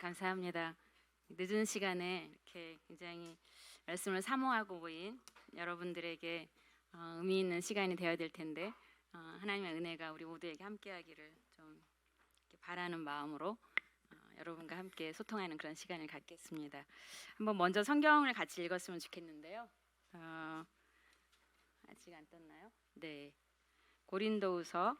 감사합니다. 늦은 시간에 이렇게 굉장히 말씀을 사모하고 모인 여러분들에게 의미 있는 시간이 되어야 될 텐데 하나님의 은혜가 우리 모두에게 함께하기를 좀 이렇게 바라는 마음으로 여러분과 함께 소통하는 그런 시간을 갖겠습니다. 한번 먼저 성경을 같이 읽었으면 좋겠는데요. 아직 안 떴나요? 네, 고린도후서.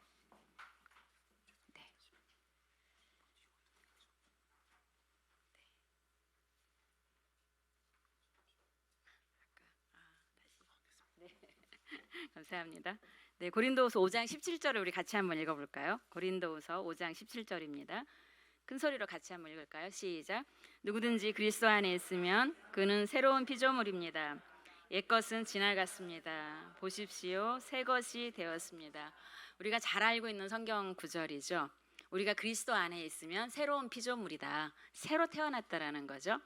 감사합니다. 네, 고린도후서 5장 17절을 우리 같이 한번 읽어볼까요? 고린도후서 5장 17절입니다. 큰 소리로 같이 한번 읽을까요? 시작. 누구든지 그리스도 안에 있으면 그는 새로운 피조물입니다. 옛것은 지나갔습니다. 보십시오, 새 것이 되었습니다. 우리가 잘 알고 있는 성경 구절이죠. 우리가 그리스도 안에 있으면 새로운 피조물이다. 새로 태어났다라는 거죠.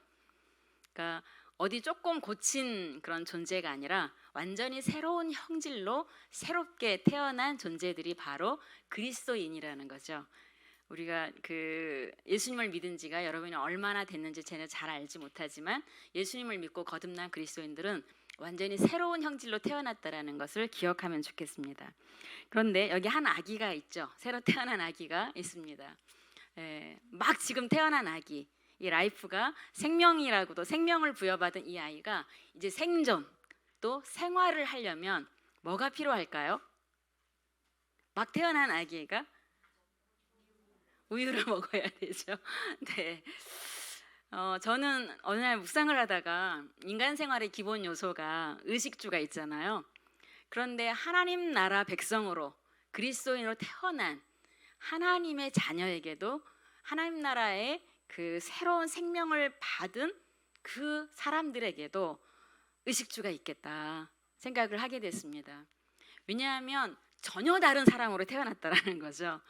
그러니까 어디 조금 고친 그런 존재가 아니라 완전히 새로운 형질로 새롭게 태어난 존재들이 바로 그리스도인이라는 거죠. 우리가 예수님을 믿은 지가 여러분이 얼마나 됐는지 저는 잘 알지 못하지만 예수님을 믿고 거듭난 그리스도인들은 완전히 새로운 형질로 태어났다라는 것을 기억하면 좋겠습니다. 그런데 여기 한 아기가 있죠. 새로 태어난 아기가 있습니다. 막 지금 태어난 아기, 이 라이프가 생명이라고도 생명을 부여받은 이 아이가 이제 생존 또 생활을 하려면 뭐가 필요할까요? 막 태어난 아기가 우유를 먹어야 되죠. 네. 저는 어느 날 묵상을 하다가 인간 생활의 기본 요소가 의식주가 있잖아요. 그런데 하나님 나라 백성으로 그리스도인으로 태어난 하나님의 자녀에게도 하나님 나라의 그 새로운 생명을 받은 그 사람들에게도 의식주가 있겠다 생각을 하게 됐습니다. 왜냐하면 전혀 다른 사람으로 태어났다라는 거죠.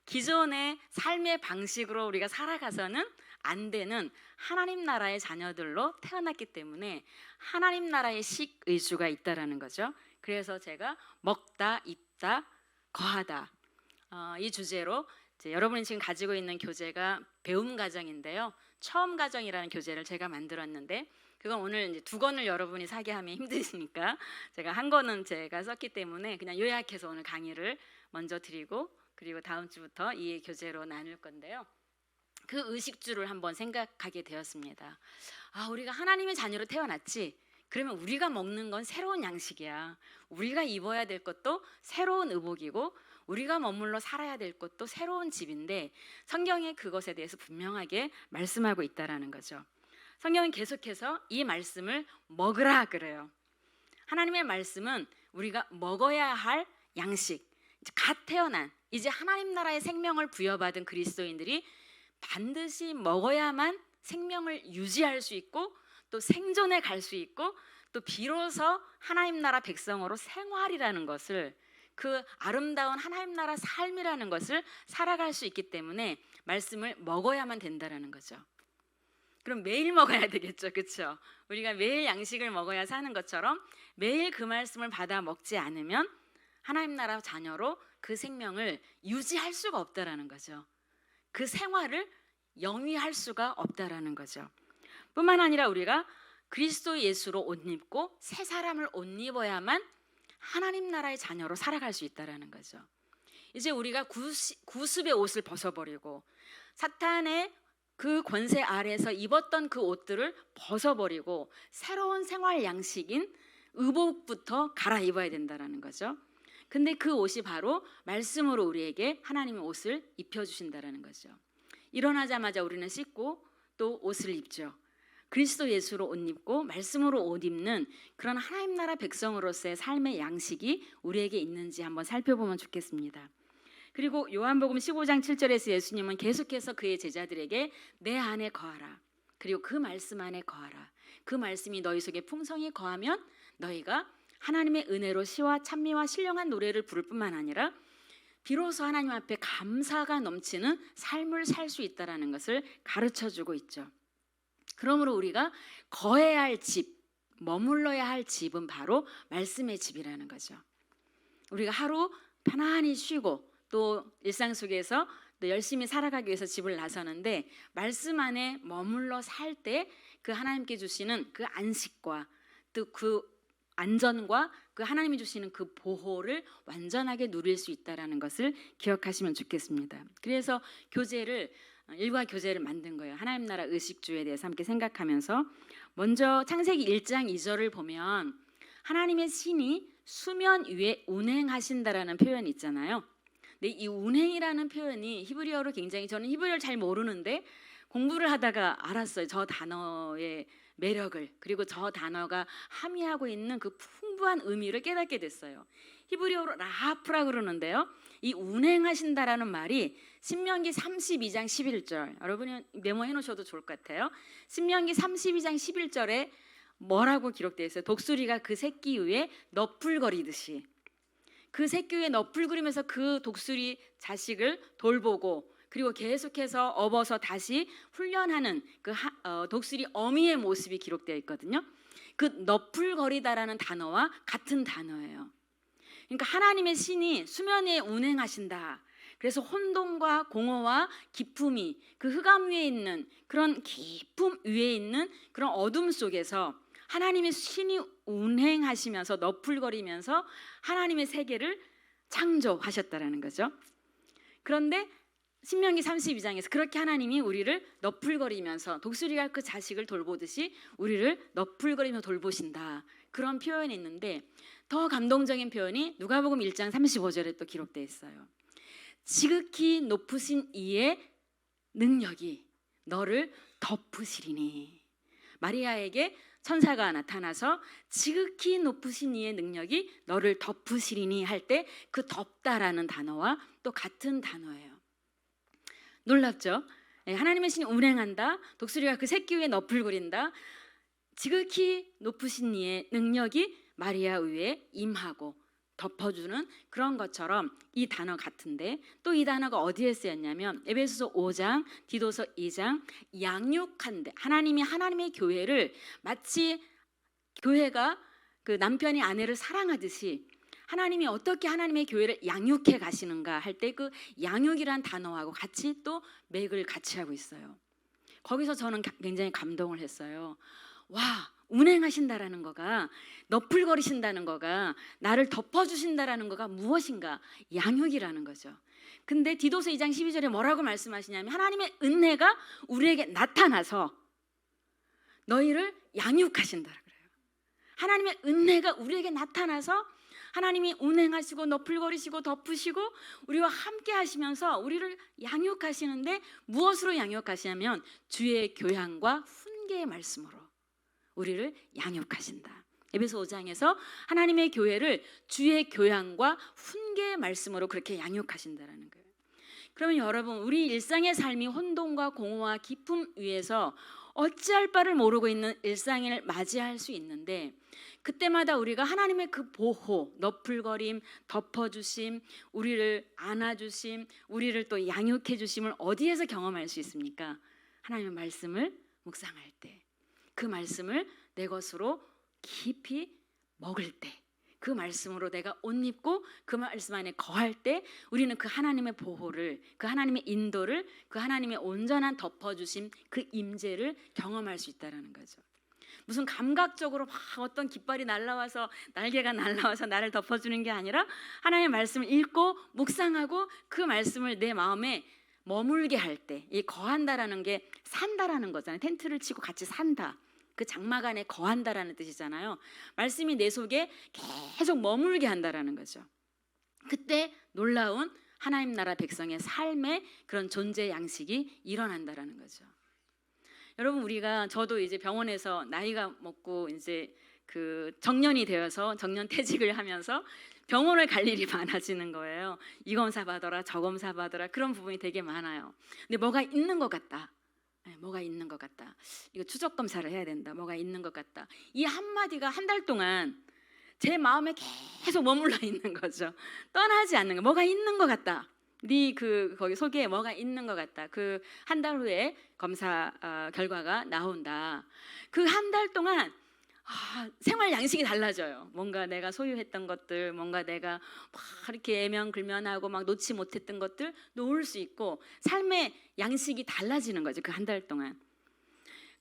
기존의 삶의 방식으로 우리가 살아가서는 안 되는 하나님 나라의 자녀들로 태어났기 때문에 하나님 나라의 식의주가 있다라는 거죠. 그래서 제가 먹다, 입다, 거하다 이 주제로 여러분이 지금 가지고 있는 교재가 배움 가정인데요. 처음 가정이라는 교재를 제가 만들었는데 그건 오늘 이제 2권을 여러분이 사게 하면 힘드시니까 제가 한 권은 제가 썼기 때문에 그냥 요약해서 오늘 강의를 먼저 드리고 그리고 다음 주부터 이 교재로 나눌 건데요. 그 의식주를 한번 생각하게 되었습니다. 우리가 하나님의 자녀로 태어났지. 그러면 우리가 먹는 건 새로운 양식이야. 우리가 입어야 될 것도 새로운 의복이고 우리가 머물러 살아야 될 것도 새로운 집인데 성경이 그것에 대해서 분명하게 말씀하고 있다라는 거죠. 성경은 계속해서 이 말씀을 먹으라 그래요. 하나님의 말씀은 우리가 먹어야 할 양식, 갓 태어난 이제 하나님 나라의 생명을 부여받은 그리스도인들이 반드시 먹어야만 생명을 유지할 수 있고 또 생존에 갈 수 있고 또 비로소 하나님 나라 백성으로 생활이라는 것을 그 아름다운 하나님 나라 삶이라는 것을 살아갈 수 있기 때문에 말씀을 먹어야만 된다라는 거죠. 그럼 매일 먹어야 되겠죠, 그렇죠? 우리가 매일 양식을 먹어야 사는 것처럼 매일 그 말씀을 받아 먹지 않으면 하나님 나라 자녀로 그 생명을 유지할 수가 없다라는 거죠. 그 생활을 영위할 수가 없다라는 거죠. 뿐만 아니라 우리가 그리스도 예수로 옷 입고 새 사람을 옷 입어야만 하나님 나라의 자녀로 살아갈 수 있다라는 거죠. 이제 우리가 구습의 옷을 벗어버리고 사탄의 그 권세 아래에서 입었던 그 옷들을 벗어버리고 새로운 생활 양식인 의복부터 갈아입어야 된다라는 거죠. 근데 그 옷이 바로 말씀으로 우리에게 하나님의 옷을 입혀주신다라는 거죠. 일어나자마자 우리는 씻고 또 옷을 입죠. 그리스도 예수로 옷 입고 말씀으로 옷 입는 그런 하나님 나라 백성으로서의 삶의 양식이 우리에게 있는지 한번 살펴보면 좋겠습니다. 그리고 요한복음 15장 7절에서 예수님은 계속해서 그의 제자들에게 내 안에 거하라. 그리고 그 말씀 안에 거하라. 그 말씀이 너희 속에 풍성히 거하면 너희가 하나님의 은혜로 시와 찬미와 신령한 노래를 부를 뿐만 아니라 비로소 하나님 앞에 감사가 넘치는 삶을 살 수 있다는 것을 가르쳐주고 있죠. 그러므로 우리가 거해야 할 집, 머물러야 할 집은 바로 말씀의 집이라는 거죠. 우리가 하루 편안히 쉬고 또 일상 속에서 또 열심히 살아가기 위해서 집을 나서는데 말씀 안에 머물러 살 때 그 하나님께 주시는 그 안식과 또 그 안전과 그 하나님이 주시는 그 보호를 완전하게 누릴 수 있다라는 것을 기억하시면 좋겠습니다. 그래서 일과 교제를 만든 거예요. 하나님 나라 의식주에 대해서 함께 생각하면서 먼저 창세기 1장 2절을 보면 하나님의 신이 수면 위에 운행하신다라는 표현이 있잖아요. 근데 이 운행이라는 표현이 히브리어로 굉장히, 저는 히브리어를 잘 모르는데 공부를 하다가 알았어요. 저 단어의 매력을, 그리고 저 단어가 함의하고 있는 그 풍부한 의미를 깨닫게 됐어요. 히브리어로 라하프라 그러는데요. 이 운행하신다라는 말이 신명기 32장 11절, 여러분이 메모해 놓으셔도 좋을 것 같아요. 신명기 32장 11절에 뭐라고 기록되어 있어요? 독수리가 그 새끼 위에 너풀거리듯이, 그 새끼 위에 너풀거리면서 그 독수리 자식을 돌보고 그리고 계속해서 업어서 다시 훈련하는 그 독수리 어미의 모습이 기록되어 있거든요. 그 너풀거리다라는 단어와 같은 단어예요. 그러니까 하나님의 신이 수면 위에 운행하신다. 그래서 혼돈과 공허와 기품이 그 흑암 위에 있는 그런 깊음 위에 있는 그런 어둠 속에서 하나님의 신이 운행하시면서 너풀거리면서 하나님의 세계를 창조하셨다라는 거죠. 그런데 신명기 32장에서 그렇게 하나님이 우리를 너풀거리면서 독수리가 그 자식을 돌보듯이 우리를 너풀거리며 돌보신다, 그런 표현이 있는데 더 감동적인 표현이 누가복음 1장 35절에 또 기록되어 있어요. 지극히 높으신 이의 능력이 너를 덮으시리니. 마리아에게 천사가 나타나서 지극히 높으신 이의 능력이 너를 덮으시리니 할 때 그 덮다라는 단어와 또 같은 단어예요. 놀랍죠? 하나님의 신이 운행한다. 독수리가 그 새끼 위에 너풀거린다. 지극히 높으신 이의 능력이 마리아 위에 임하고 덮어주는 그런 것처럼 이 단어 같은데, 또 이 단어가 어디에 쓰였냐면 에베소서 5장, 디도서 2장, 양육한데, 하나님이 하나님의 교회를 마치 교회가 그 남편이 아내를 사랑하듯이 하나님이 어떻게 하나님의 교회를 양육해 가시는가 할 때 그 양육이란 단어하고 같이 또 맥을 같이 하고 있어요. 거기서 저는 굉장히 감동을 했어요. 와, 운행하신다라는 거가, 너풀거리신다는 거가, 나를 덮어주신다라는 거가 무엇인가? 양육이라는 거죠. 근데 디도서 2장 12절에 뭐라고 말씀하시냐면 하나님의 은혜가 우리에게 나타나서 너희를 양육하신다 그래요. 하나님의 은혜가 우리에게 나타나서 하나님이 운행하시고 너풀거리시고 덮으시고 우리와 함께 하시면서 우리를 양육하시는데, 무엇으로 양육하시냐면 주의 교양과 훈계의 말씀으로 우리를 양육하신다. 에베소 5장에서 하나님의 교회를 주의 교양과 훈계의 말씀으로 그렇게 양육하신다라는 거예요. 그러면 여러분, 우리 일상의 삶이 혼돈과 공허와 기품 위에서 어찌할 바를 모르고 있는 일상을 맞이할 수 있는데, 그때마다 우리가 하나님의 그 보호, 너풀거림, 덮어주심, 우리를 안아주심, 우리를 또 양육해 주심을 어디에서 경험할 수 있습니까? 하나님의 말씀을 묵상할 때, 그 말씀을 내 것으로 깊이 먹을 때, 그 말씀으로 내가 옷 입고 그 말씀 안에 거할 때 우리는 그 하나님의 보호를, 그 하나님의 인도를, 그 하나님의 온전한 덮어주심, 그 임재를 경험할 수 있다는 거죠. 무슨 감각적으로 막 어떤 깃발이 날라와서, 날개가 날라와서 나를 덮어주는 게 아니라 하나님의 말씀을 읽고 묵상하고 그 말씀을 내 마음에 머물게 할 때, 이 거한다라는 게 산다라는 거잖아요. 텐트를 치고 같이 산다, 그 장막 안에 거한다라는 뜻이잖아요. 말씀이 내 속에 계속 머물게 한다라는 거죠. 그때 놀라운 하나님 나라 백성의 삶의 그런 존재 양식이 일어난다라는 거죠. 여러분, 저도 이제 병원에서 나이가 먹고 이제 그 정년이 되어서 정년 퇴직을 하면서 병원을 갈 일이 많아지는 거예요. 이 검사 받아라, 저 검사 받아라, 그런 부분이 되게 많아요. 근데 뭐가 있는 것 같다. 뭐가 있는 것 같다. 이거 추적 검사를 해야 된다. 뭐가 있는 것 같다. 이 한마디가 한 달 동안 제 마음에 계속 머물러 있는 거죠. 떠나지 않는 거. 뭐가 있는 것 같다. 거기 속에 뭐가 있는 것 같다. 그 한 달 후에 검사 결과가 나온다. 그 한 달 동안 생활 양식이 달라져요. 뭔가 내가 소유했던 것들, 뭔가 내가 막 이렇게 애면글면하고 막 놓지 못했던 것들 놓을 수 있고 삶의 양식이 달라지는 거죠. 그 한 달 동안.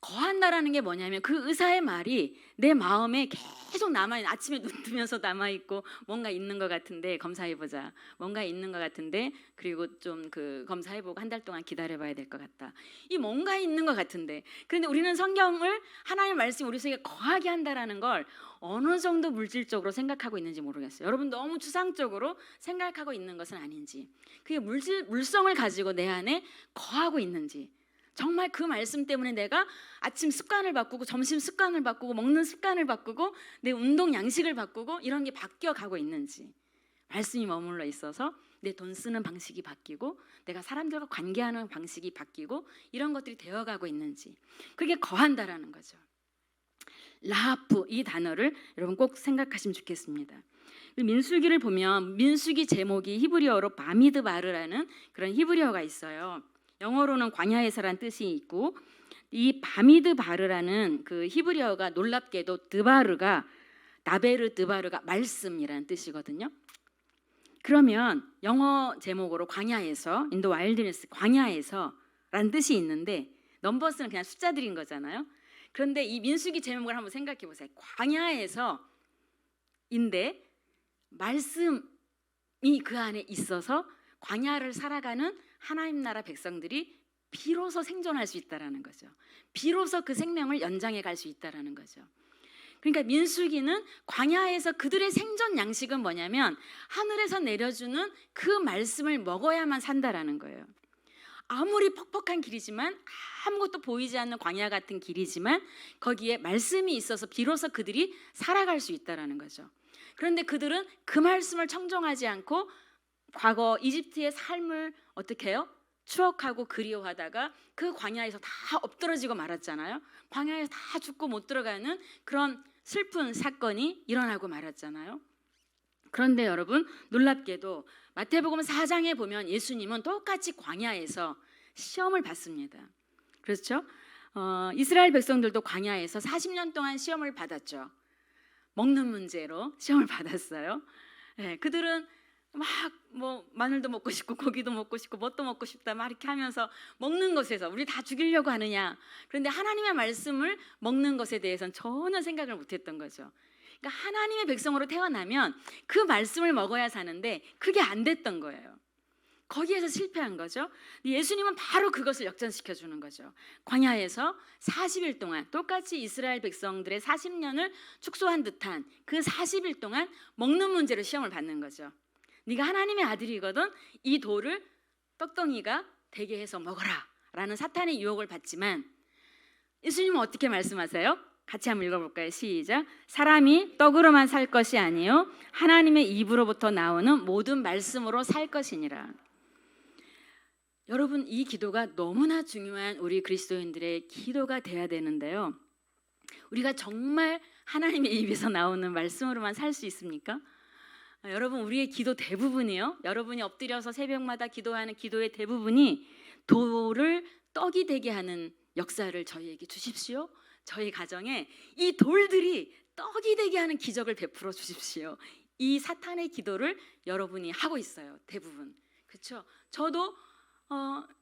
거한다라는 게 뭐냐면 그 의사의 말이 내 마음에 계속 남아있는, 아침에 눈 뜨면서 남아있고 뭔가 있는 것 같은데 검사해보자, 뭔가 있는 것 같은데, 그리고 좀 그 검사해보고 한 달 동안 기다려봐야 될 것 같다. 이 뭔가 있는 것 같은데, 그런데 우리는 성경을, 하나님의 말씀이 우리 속에 거하게 한다라는 걸 어느 정도 물질적으로 생각하고 있는지 모르겠어요. 여러분 너무 추상적으로 생각하고 있는 것은 아닌지, 그게 물성을 가지고 내 안에 거하고 있는지, 정말 그 말씀 때문에 내가 아침 습관을 바꾸고 점심 습관을 바꾸고 먹는 습관을 바꾸고 내 운동 양식을 바꾸고 이런 게 바뀌어 가고 있는지, 말씀이 머물러 있어서 내 돈 쓰는 방식이 바뀌고 내가 사람들과 관계하는 방식이 바뀌고 이런 것들이 되어가고 있는지, 그게 거한다라는 거죠. 라하프, 이 단어를 여러분 꼭 생각하시면 좋겠습니다. 민수기를 보면 민수기 제목이 히브리어로 바미드바르라는 그런 히브리어가 있어요. 영어로는 광야에서란 뜻이 있고, 이 바미드바르라는 그 히브리어가 놀랍게도 드바르가, 나베르 드바르가 말씀이라는 뜻이거든요. 그러면 영어 제목으로 광야에서, 인도 와일드니스, 광야에서라는 뜻이 있는데 넘버스는 그냥 숫자들인 거잖아요. 그런데 이 민수기 제목을 한번 생각해 보세요. 광야에서인데 말씀이 그 안에 있어서 광야를 살아가는 하나님 나라 백성들이 비로소 생존할 수 있다라는 거죠. 비로소 그 생명을 연장해 갈 수 있다라는 거죠. 그러니까 민수기는 광야에서 그들의 생존 양식은 뭐냐면 하늘에서 내려주는 그 말씀을 먹어야만 산다라는 거예요. 아무리 퍽퍽한 길이지만, 아무것도 보이지 않는 광야 같은 길이지만 거기에 말씀이 있어서 비로소 그들이 살아갈 수 있다라는 거죠. 그런데 그들은 그 말씀을 청종하지 않고 과거 이집트의 삶을 어떻게 해요? 추억하고 그리워하다가 그 광야에서 다 엎드러지고 말았잖아요. 광야에서 다 죽고 못 들어가는 그런 슬픈 사건이 일어나고 말았잖아요. 그런데 여러분 놀랍게도 마태복음 4장에 보면 예수님은 똑같이 광야에서 시험을 받습니다. 그렇죠? 이스라엘 백성들도 광야에서 40년 동안 시험을 받았죠. 먹는 문제로 시험을 받았어요. 네, 그들은 막 뭐 마늘도 먹고 싶고 고기도 먹고 싶고 뭣도 먹고 싶다 막 이렇게 하면서 먹는 것에서 우리 다 죽이려고 하느냐. 그런데 하나님의 말씀을 먹는 것에 대해서는 전혀 생각을 못했던 거죠. 그러니까 하나님의 백성으로 태어나면 그 말씀을 먹어야 사는데 그게 안 됐던 거예요. 거기에서 실패한 거죠. 예수님은 바로 그것을 역전시켜 주는 거죠. 광야에서 40일 동안 똑같이 이스라엘 백성들의 40년을 축소한 듯한 그 40일 동안 먹는 문제로 시험을 받는 거죠. 네가 하나님의 아들이거든 이 돌을 떡덩이가 되게 해서 먹어라 라는 사탄의 유혹을 받지만 예수님은 어떻게 말씀하세요? 같이 한번 읽어볼까요? 시작. 사람이 떡으로만 살 것이 아니요 하나님의 입으로부터 나오는 모든 말씀으로 살 것이니라. 여러분 이 기도가 너무나 중요한 우리 그리스도인들의 기도가 돼야 되는데요, 우리가 정말 하나님의 입에서 나오는 말씀으로만 살 수 있습니까? 여러분 우리의 기도 대부분이요, 여러분이 엎드려서 새벽마다 기도하는 기도의 대부분이 돌을 떡이 되게 하는 역사를 저희에게 주십시오. 저희 가정에 이 돌들이 떡이 되게 하는 기적을 베풀어 주십시오. 이 사탄의 기도를 여러분이 하고 있어요. 대부분. 그렇죠? 저도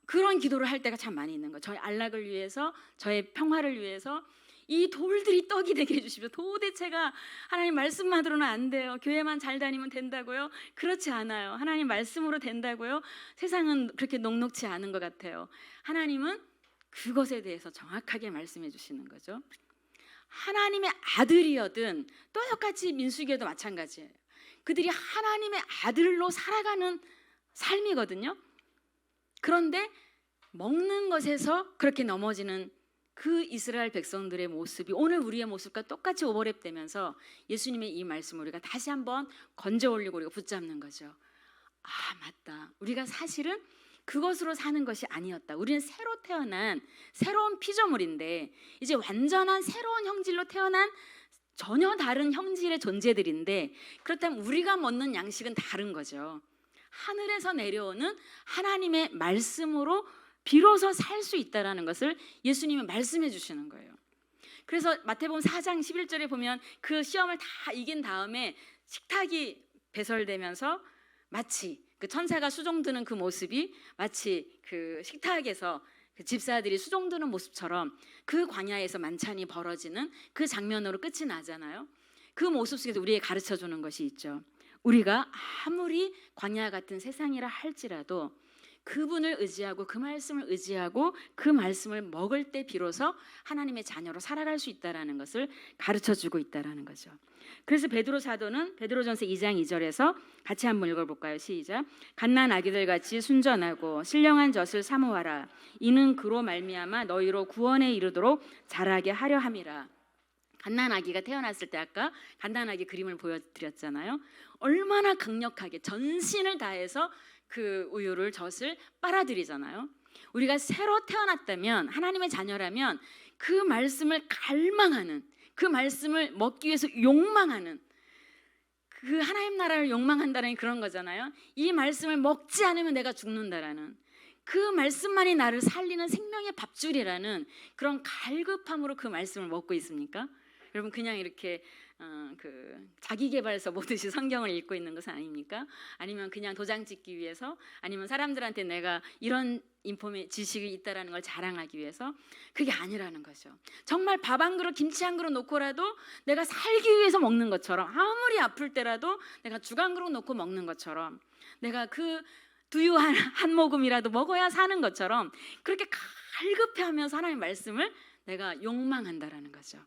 그런 기도를 할 때가 참 많이 있는 거예요. 저의 안락을 위해서, 저의 평화를 위해서 이 돌들이 떡이 되게 해주십시오. 도대체가 하나님 말씀만으로는 안 돼요. 교회만 잘 다니면 된다고요? 그렇지 않아요. 하나님 말씀으로 된다고요? 세상은 그렇게 녹록지 않은 것 같아요. 하나님은 그것에 대해서 정확하게 말씀해 주시는 거죠. 하나님의 아들이어든 똑같이 민수기에도 마찬가지예요. 그들이 하나님의 아들로 살아가는 삶이거든요. 그런데 먹는 것에서 그렇게 넘어지는 그 이스라엘 백성들의 모습이 오늘 우리의 모습과 똑같이 오버랩되면서 예수님의 이 말씀을 우리가 다시 한번 건져 올리고 우리가 붙잡는 거죠. 아 맞다, 우리가 사실은 그것으로 사는 것이 아니었다. 우리는 새로 태어난 새로운 피조물인데 이제 완전한 새로운 형질로 태어난 전혀 다른 형질의 존재들인데, 그렇다면 우리가 먹는 양식은 다른 거죠. 하늘에서 내려오는 하나님의 말씀으로 비로소 살 수 있다라는 것을 예수님이 말씀해 주시는 거예요. 그래서 마태복음 4장 11절에 보면 그 시험을 다 이긴 다음에 식탁이 배설되면서 마치 그 천사가 수종드는 그 모습이 마치 그 식탁에서 그 집사들이 수종드는 모습처럼 그 광야에서 만찬이 벌어지는 그 장면으로 끝이 나잖아요. 그 모습 속에서 우리에게 가르쳐주는 것이 있죠. 우리가 아무리 광야 같은 세상이라 할지라도 그분을 의지하고 그 말씀을 의지하고 그 말씀을 먹을 때 비로소 하나님의 자녀로 살아갈 수 있다라는 것을 가르쳐주고 있다라는 거죠. 그래서 베드로 사도는 베드로전서 2장 2절에서 같이 한번 읽어볼까요? 시작. 갓난 아기들 같이 순전하고 신령한 젖을 사모하라. 이는 그로 말미암아 너희로 구원에 이르도록 자라게 하려 함이라. 갓난 아기가 태어났을 때 아까 갓난 아기 그림을 보여드렸잖아요. 얼마나 강력하게 전신을 다해서 그 우유를 젖을 빨아들이잖아요. 우리가 새로 태어났다면 하나님의 자녀라면 그 말씀을 갈망하는, 그 말씀을 먹기 위해서 욕망하는, 그 하나님 나라를 욕망한다는 그런 거잖아요. 이 말씀을 먹지 않으면 내가 죽는다라는, 그 말씀만이 나를 살리는 생명의 밥줄이라는 그런 갈급함으로 그 말씀을 먹고 있습니까? 여러분 그냥 이렇게 그 자기계발서 보듯이 성경을 읽고 있는 것은 아닙니까? 아니면 그냥 도장 찍기 위해서, 아니면 사람들한테 내가 이런 지식이 있다라는 걸 자랑하기 위해서? 그게 아니라는 거죠. 정말 밥 한 그릇, 김치 한 그릇 놓고라도 내가 살기 위해서 먹는 것처럼, 아무리 아플 때라도 내가 죽 한 그릇 놓고 먹는 것처럼, 내가 그 두유 한 모금이라도 먹어야 사는 것처럼 그렇게 갈급해하면서 하나님의 말씀을 내가 욕망한다라는 거죠.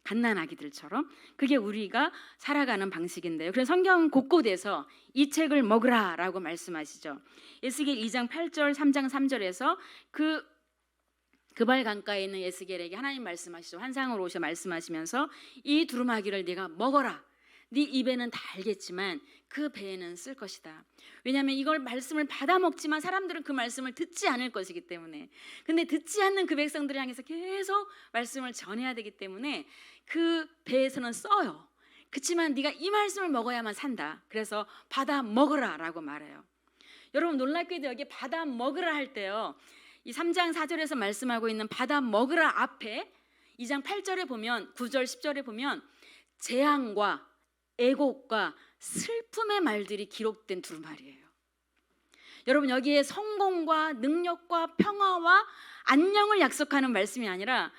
갓난아기들처럼. 그게 우리가 살아가는 방식인데요. 그래서 성경 곳곳에서 이 책을 먹으라 라고 말씀하시죠. 에스겔 2장 8절 3장 3절에서 그발 강가에 있는 에스겔에게 하나님 말씀하시죠. 환상으로 오셔 말씀하시면서 이 두루마기를 네가 먹어라. 네 입에는 달겠지만 그 배에는 쓸 것이다. 왜냐하면 이걸 말씀을 받아 먹지만 사람들은 그 말씀을 듣지 않을 것이기 때문에. 근데 듣지 않는 그 백성들을 향해서 계속 말씀을 전해야 되기 때문에 그 배에서는 써요. 그렇지만 네가 이 말씀을 먹어야만 산다. 그래서 받아 먹으라 라고 말해요. 여러분 놀랍게도 여기 받아 먹으라 할 때요, 이 3장 4절에서 말씀하고 있는 받아 먹으라 앞에 2장 8절에 보면, 9절 10절에 보면 재앙과 애곡과 슬픔의 말들이 기록된 두루마리예요. 여러분 여기에 성공과 능력과 평화와 안녕을 약속하는 말씀이 아니라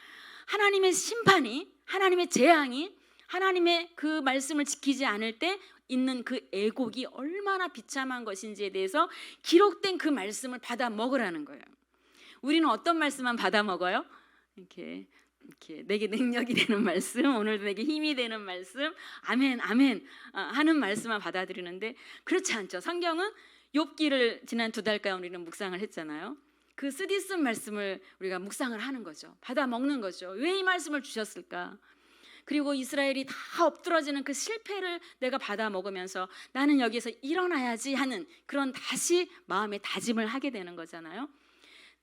하나님의 심판이, 하나님의 재앙이, 하나님의 그 말씀을 지키지 않을 때 있는 그 애곡이 얼마나 비참한 것인지에 대해서 기록된 그 말씀을 받아 먹으라는 거예요. 우리는 어떤 말씀만 받아 먹어요? 이렇게 내게 능력이 되는 말씀, 오늘도 내게 힘이 되는 말씀, 아멘 아멘 하는 말씀만 받아들이는데 그렇지 않죠. 성경은 욥기를 지난 2달간 우리는 묵상을 했잖아요. 그 쓰디쓴 말씀을 우리가 묵상을 하는 거죠. 받아 먹는 거죠. 왜 이 말씀을 주셨을까? 그리고 이스라엘이 다 엎드러지는 그 실패를 내가 받아 먹으면서 나는 여기서 일어나야지 하는 그런 다시 마음의 다짐을 하게 되는 거잖아요.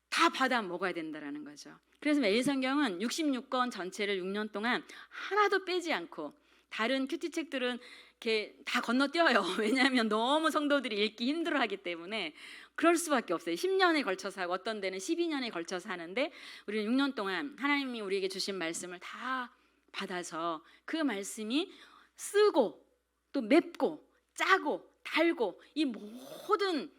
다 받아 먹어야 된다라는 거죠. 그래서 매일 성경은 66권 전체를 6년 동안 하나도 빼지 않고, 다른 큐티 책들은 이렇게 다 건너뛰어요. 왜냐하면 너무 성도들이 읽기 힘들어하기 때문에 그럴 수밖에 없어요. 10년에 걸쳐서 하고 어떤 데는 12년에 걸쳐서 하는데 우리는 6년 동안 하나님이 우리에게 주신 말씀을 다 받아서 그 말씀이 쓰고 또 맵고 짜고 달고 이 모든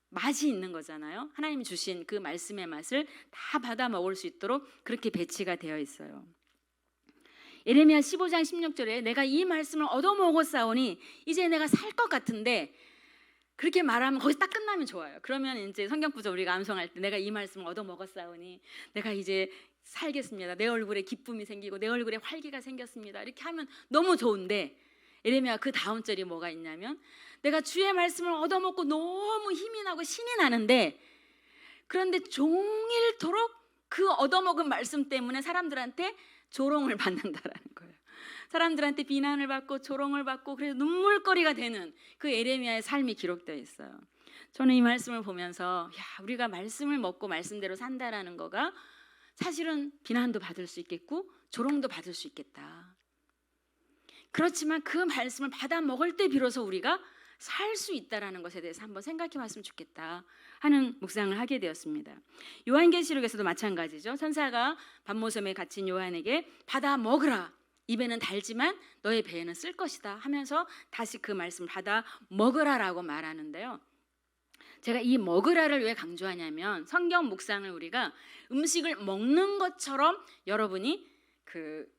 맛이 있는 거잖아요. 하나님이 주신 그 말씀의 맛을 다 받아 먹을 수 있도록 그렇게 배치가 되어 있어요. 예레미야 15장 16절에 내가 이 말씀을 얻어먹었사오니 이제 내가 살 것 같은데, 그렇게 말하면 거기서 딱 끝나면 좋아요. 그러면 이제 성경 구절 우리가 암송할 때 내가 이 말씀을 얻어먹었사오니 내가 이제 살겠습니다. 내 얼굴에 기쁨이 생기고 내 얼굴에 활기가 생겼습니다. 이렇게 하면 너무 좋은데, 예레미야 그 다음 절이 뭐가 있냐면 내가 주의 말씀을 얻어먹고 너무 힘이 나고 신이 나는데, 그런데 종일토록 그 얻어먹은 말씀 때문에 사람들한테 조롱을 받는다라는 거예요. 사람들한테 비난을 받고 조롱을 받고 그래서 눈물거리가 되는 그 예레미야의 삶이 기록되어 있어요. 저는 이 말씀을 보면서 우리가 말씀을 먹고 말씀대로 산다라는 거가 사실은 비난도 받을 수 있겠고 조롱도 받을 수 있겠다. 그렇지만 그 말씀을 받아 먹을 때 비로소 우리가 살 수 있다라는 것에 대해서 한번 생각해 봤으면 좋겠다 하는 묵상을 하게 되었습니다. 요한계시록에서도 마찬가지죠. 천사가 밤모섬에 갇힌 요한에게 받아 먹으라. 입에는 달지만 너의 배에는 쓸 것이다 하면서 다시 그 말씀을 받아 먹으라라고 말하는데요. 제가 이 먹으라를 왜 강조하냐면 성경 묵상을 우리가 음식을 먹는 것처럼 여러분이 그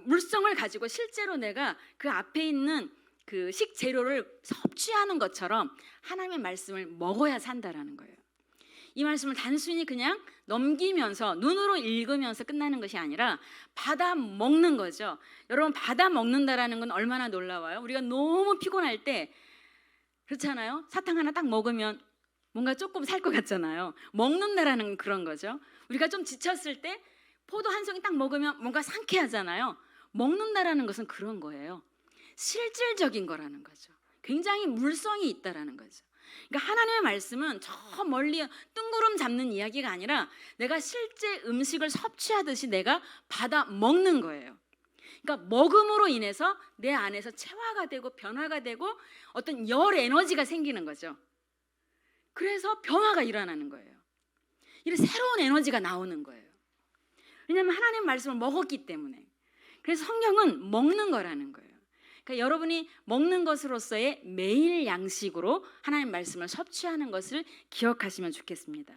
물성을 가지고 실제로 내가 그 앞에 있는 그 식재료를 섭취하는 것처럼 하나님의 말씀을 먹어야 산다라는 거예요. 이 말씀을 단순히 그냥 넘기면서 눈으로 읽으면서 끝나는 것이 아니라 받아 먹는 거죠. 여러분, 받아 먹는다라는 건 얼마나 놀라워요. 우리가 너무 피곤할 때 그렇잖아요. 사탕 하나 딱 먹으면 뭔가 조금 살 것 같잖아요. 먹는다라는 건 그런 거죠. 우리가 좀 지쳤을 때 포도 한 송이 딱 먹으면 뭔가 상쾌하잖아요. 먹는다라는 것은 그런 거예요. 실질적인 거라는 거죠. 굉장히 물성이 있다라는 거죠. 그러니까 하나님의 말씀은 저 멀리 뜬구름 잡는 이야기가 아니라 내가 실제 음식을 섭취하듯이 내가 받아 먹는 거예요. 그러니까 먹음으로 인해서 내 안에서 체화가 되고 변화가 되고 어떤 열 에너지가 생기는 거죠. 그래서 변화가 일어나는 거예요. 이런 새로운 에너지가 나오는 거예요. 왜냐하면 하나님 말씀을 먹었기 때문에. 그래서 성경은 먹는 거라는 거예요. 그러니까 여러분이 먹는 것으로서의 매일 양식으로 하나님 말씀을 섭취하는 것을 기억하시면 좋겠습니다.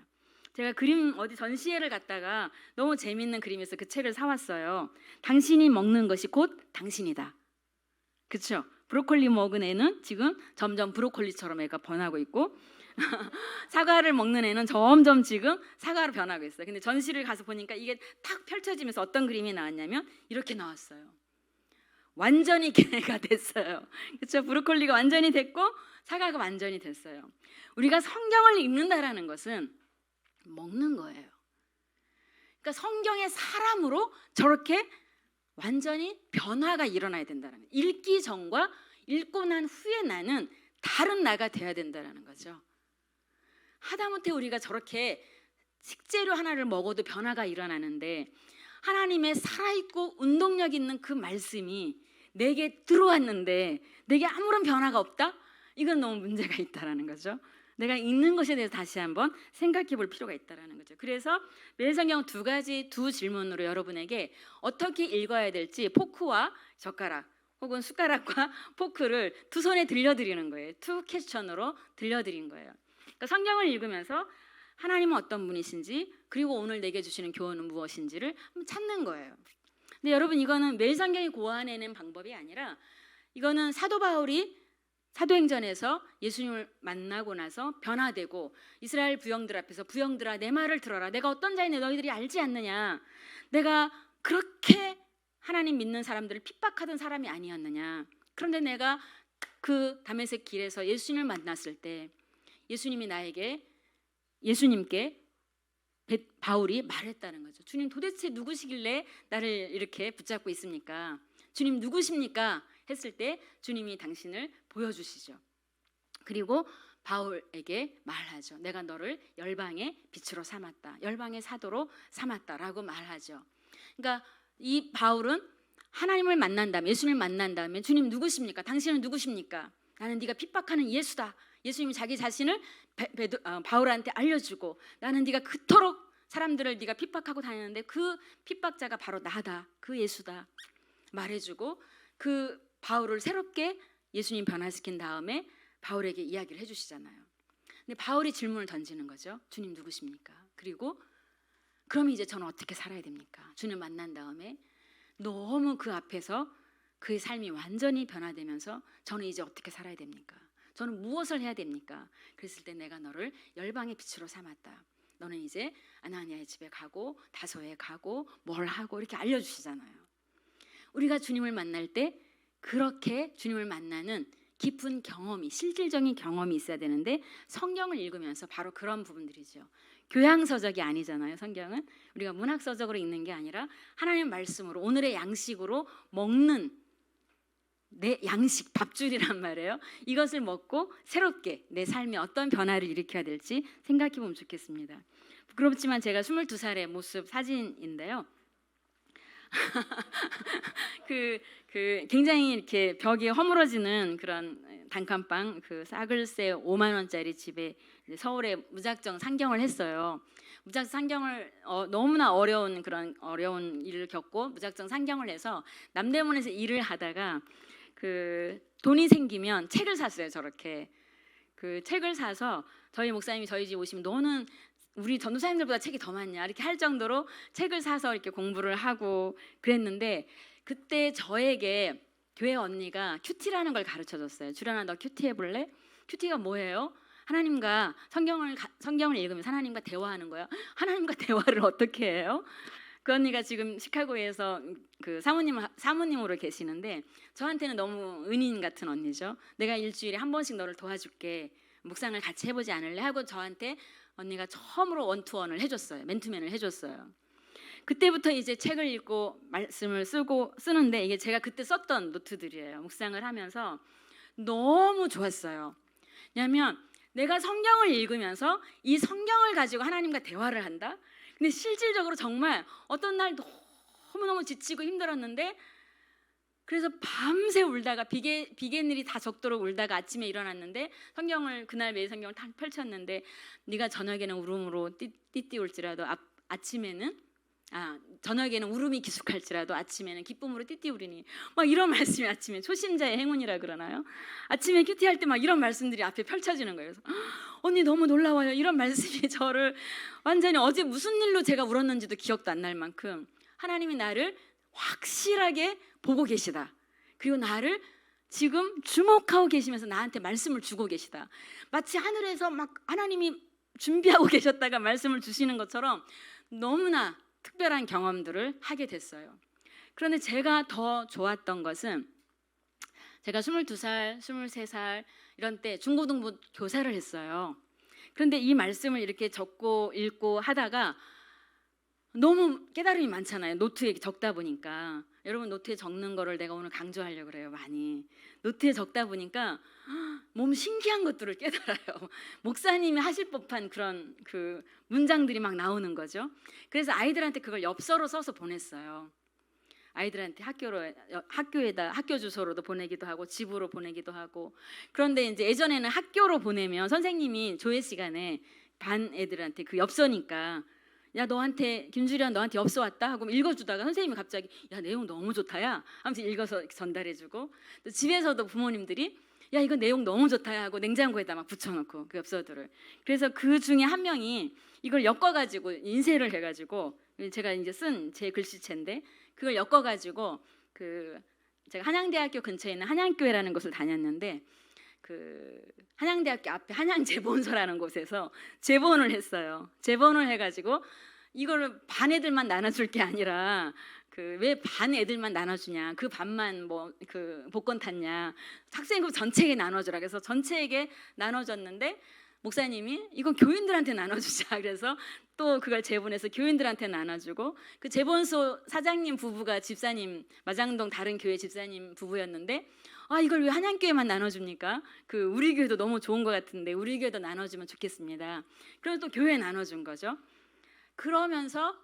제가 그림 어디 전시회를 갔다가 너무 재밌는 그림에서 그 책을 사왔어요. 당신이 먹는 것이 곧 당신이다. 그렇죠? 브로콜리 먹은 애는 지금 점점 브로콜리처럼 애가 변하고 있고 사과를 먹는 애는 점점 지금 사과로 변하고 있어요. 근데 전시를 가서 보니까 이게 탁 펼쳐지면서 어떤 그림이 나왔냐면 이렇게 나왔어요. 완전히 걔가 됐어요. 그렇죠? 브로콜리가 완전히 됐고 사과가 완전히 됐어요. 우리가 성경을 읽는다라는 것은 먹는 거예요. 그러니까 성경의 사람으로 저렇게 완전히 변화가 일어나야 된다는 거예요. 읽기 전과 읽고 난 후에 나는 다른 나가 돼야 된다는 거죠. 하다못해 우리가 저렇게 식재료 하나를 먹어도 변화가 일어나는데 하나님의 살아있고 운동력 있는 그 말씀이 내게 들어왔는데 내게 아무런 변화가 없다? 이건 너무 문제가 있다라는 거죠. 내가 읽는 것에 대해서 다시 한번 생각해 볼 필요가 있다라는 거죠. 그래서 매일 성경 두 질문으로 여러분에게 어떻게 읽어야 될지 포크와 젓가락 혹은 숟가락과 포크를 두 손에 들려드리는 거예요. 투 퀘스천으로 들려드린 거예요. 그러니까 성경을 읽으면서 하나님은 어떤 분이신지 그리고 오늘 내게 주시는 교훈은 무엇인지를 한번 찾는 거예요. 근데 여러분 이거는 매일 성경이 고안해낸 방법이 아니라 이거는 사도 바울이 사도행전에서 예수님을 만나고 나서 변화되고 이스라엘 부영들 앞에서 부영들아 내 말을 들어라. 내가 어떤 자인지 너희들이 알지 않느냐. 내가 그렇게 하나님 믿는 사람들을 핍박하던 사람이 아니었느냐. 그런데 내가 그 다메섹 길에서 예수님을 만났을 때 예수님께 바울이 말했다는 거죠. 주님 도대체 누구시길래 나를 이렇게 붙잡고 있습니까? 주님 누구십니까? 했을 때 주님이 당신을 보여주시죠. 그리고 바울에게 말하죠. 내가 너를 열방의 빛으로 삼았다. 열방의 사도로 삼았다라고 말하죠. 그러니까 이 바울은 하나님을 만난 다음에 예수님을 만난 다음에 주님 누구십니까? 당신은 누구십니까? 나는 네가 핍박하는 예수다. 예수님이 자기 자신을 바울한테 알려주고 나는 네가 그토록 사람들을 네가 핍박하고 다니는데 그 핍박자가 바로 나다. 그 예수다. 말해주고 그 바울을 새롭게 예수님 변화시킨 다음에 바울에게 이야기를 해주시잖아요. 근데 바울이 질문을 던지는 거죠. 주님 누구십니까? 그리고 그럼 이제 저는 어떻게 살아야 됩니까? 주님 만난 다음에 너무 그 앞에서 그의 삶이 완전히 변화되면서 저는 이제 어떻게 살아야 됩니까? 저는 무엇을 해야 됩니까? 그랬을 때 내가 너를 열방의 빛으로 삼았다. 너는 이제 아나니아의 집에 가고 다소에 가고 뭘 하고 이렇게 알려주시잖아요. 우리가 주님을 만날 때 그렇게 주님을 만나는 깊은 경험이 실질적인 경험이 있어야 되는데 성경을 읽으면서 바로 그런 부분들이죠. 교양서적이 아니잖아요. 성경은 우리가 문학서적으로 읽는 게 아니라 하나님의 말씀으로 오늘의 양식으로 먹는 내 양식 밥줄이란 말이에요. 이것을 먹고 새롭게 내 삶에 어떤 변화를 일으켜야 될지 생각해 보면 좋겠습니다. 부끄럽지만 제가 22살의 모습 사진인데요. 굉장히 이렇게 벽이 허물어지는 그런 단칸방 그 싸글세 5만 원짜리 집에 이제 서울에 무작정 상경을 했어요. 무작정 상경을 너무나 어려운 일을 겪고 무작정 상경을 해서 남대문에서 일을 하다가 그 돈이 생기면 책을 샀어요. 저렇게 그 책을 사서 저희 목사님이 저희 집 오시면 너는 우리 전도사님들보다 책이 더 많냐 이렇게 할 정도로 책을 사서 이렇게 공부를 하고 그랬는데 그때 저에게 교회 언니가 큐티라는 걸 가르쳐 줬어요. 주란아 너 큐티 해볼래? 큐티가 뭐예요? 하나님과 성경을 읽으면서 하나님과 대화하는 거예요. 하나님과 대화를 어떻게 해요? 그 언니가 지금 시카고에서 그 사모님으로 계시는데 저한테는 너무 은인 같은 언니죠. 내가 일주일에 한 번씩 너를 도와줄게. 묵상을 같이 해보지 않을래? 하고 저한테 언니가 처음으로 원투원을 해줬어요. 맨투맨을 해줬어요. 그때부터 이제 책을 읽고 말씀을 쓰는데 이게 제가 그때 썼던 노트들이에요. 묵상을 하면서 너무 좋았어요. 왜냐하면 내가 성경을 읽으면서 이 성경을 가지고 하나님과 대화를 한다. 근데 실질적으로 정말 어떤 날 너무너무 지치고 힘들었는데 그래서 밤새 울다가 비갯일이 다 적도록 울다가 아침에 일어났는데 성경을 그날 매일 성경을 딱 펼쳤는데 네가 저녁에는 울음으로 띠띠울지라도 아침에는 저녁에는 울음이 기숙할지라도 아침에는 기쁨으로 띠띠우리니 막 이런 말씀이 아침에 초심자의 행운이라 그러나요? 아침에 큐티할 때 막 이런 말씀들이 앞에 펼쳐지는 거예요. 그래서 언니 너무 놀라워요. 이런 말씀이 저를 완전히 어제 무슨 일로 제가 울었는지도 기억도 안 날 만큼 하나님이 나를 확실하게 보고 계시다. 그리고 나를 지금 주목하고 계시면서 나한테 말씀을 주고 계시다. 마치 하늘에서 막 하나님이 준비하고 계셨다가 말씀을 주시는 것처럼 너무나 특별한 경험들을 하게 됐어요. 그런데 제가 더 좋았던 것은 제가 22살, 23살 이런 때 중고등부 교사를 했어요. 그런데 이 말씀을 이렇게 적고 읽고 하다가 너무 깨달음이 많잖아요. 노트에 적다 보니까. 여러분 노트에 적는 거를 내가 오늘 강조하려고 그래요. 많이. 노트에 적다 보니까 몸 신기한 것들을 깨달아요. 목사님이 하실 법한 그런 그 문장들이 막 나오는 거죠. 그래서 아이들한테 그걸 엽서로 써서 보냈어요. 아이들한테 학교에다 학교 주소로도 보내기도 하고 집으로 보내기도 하고. 그런데 이제 예전에는 학교로 보내면 선생님이 조회 시간에 반 애들한테 그 엽서니까 야 너한테 김주련 너한테 엽서 왔다 하고 읽어주다가 선생님이 갑자기 야 내용 너무 좋다야 하면서 읽어서 전달해주고 또 집에서도 부모님들이 야 이거 내용 너무 좋다야 하고 냉장고에다 막 붙여놓고 그 엽서들을. 그래서 그 중에 한 명이 이걸 엮어가지고 인쇄를 해가지고 제가 이제 쓴 제 글씨체인데 그걸 엮어가지고 그 제가 한양대학교 근처에 있는 한양교회라는 곳을 다녔는데 그 한양대학교 앞에 한양재본소라는 곳에서 재본을 했어요. 재본을 해가지고 이거를 반 애들만 나눠줄 게 아니라 그 왜 반 애들만 나눠주냐? 그 반만 뭐 그 복권 탔냐? 학생부 전체에 나눠주라. 그래서 전체에게 나눠줬는데 목사님이 이건 교인들한테 나눠주자. 그래서 또 그걸 재본해서 교인들한테 나눠주고 그 재본소 사장님 부부가 집사님 마장동 다른 교회 집사님 부부였는데 이걸 왜 한양교회만 나눠줍니까? 그 우리 교회도 너무 좋은 것 같은데 우리 교회도 나눠주면 좋겠습니다. 그래서 또 교회에 나눠준 거죠. 그러면서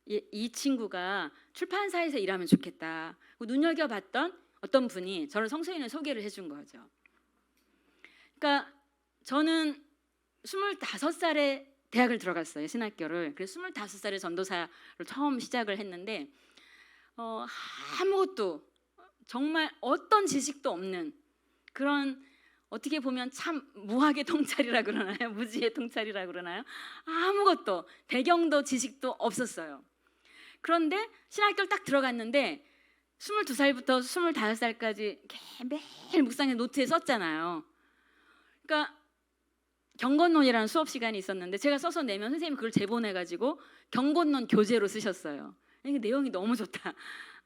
이 친구가 출판사에서 일하면 좋겠다. 눈여겨봤던 어떤 분이 저를 성수인을 소개를 해준 거죠. 그러니까 저는 25살에 대학을 들어갔어요. 신학교를. 그래서 25살에 전도사를 처음 시작을 했는데 아무것도 정말 어떤 지식도 없는 그런 어떻게 보면 참 무학의 통찰이라 그러나요? 무지의 통찰이라 그러나요? 아무것도 배경도 지식도 없었어요. 그런데 신학교를 딱 들어갔는데 22살부터 25살까지 매일 묵상의 노트에 썼잖아요. 그러니까 경건론이라는 수업 시간이 있었는데 제가 써서 내면 선생님이 그걸 재본해가지고 경건론 교재로 쓰셨어요. 이게 내용이 너무 좋다.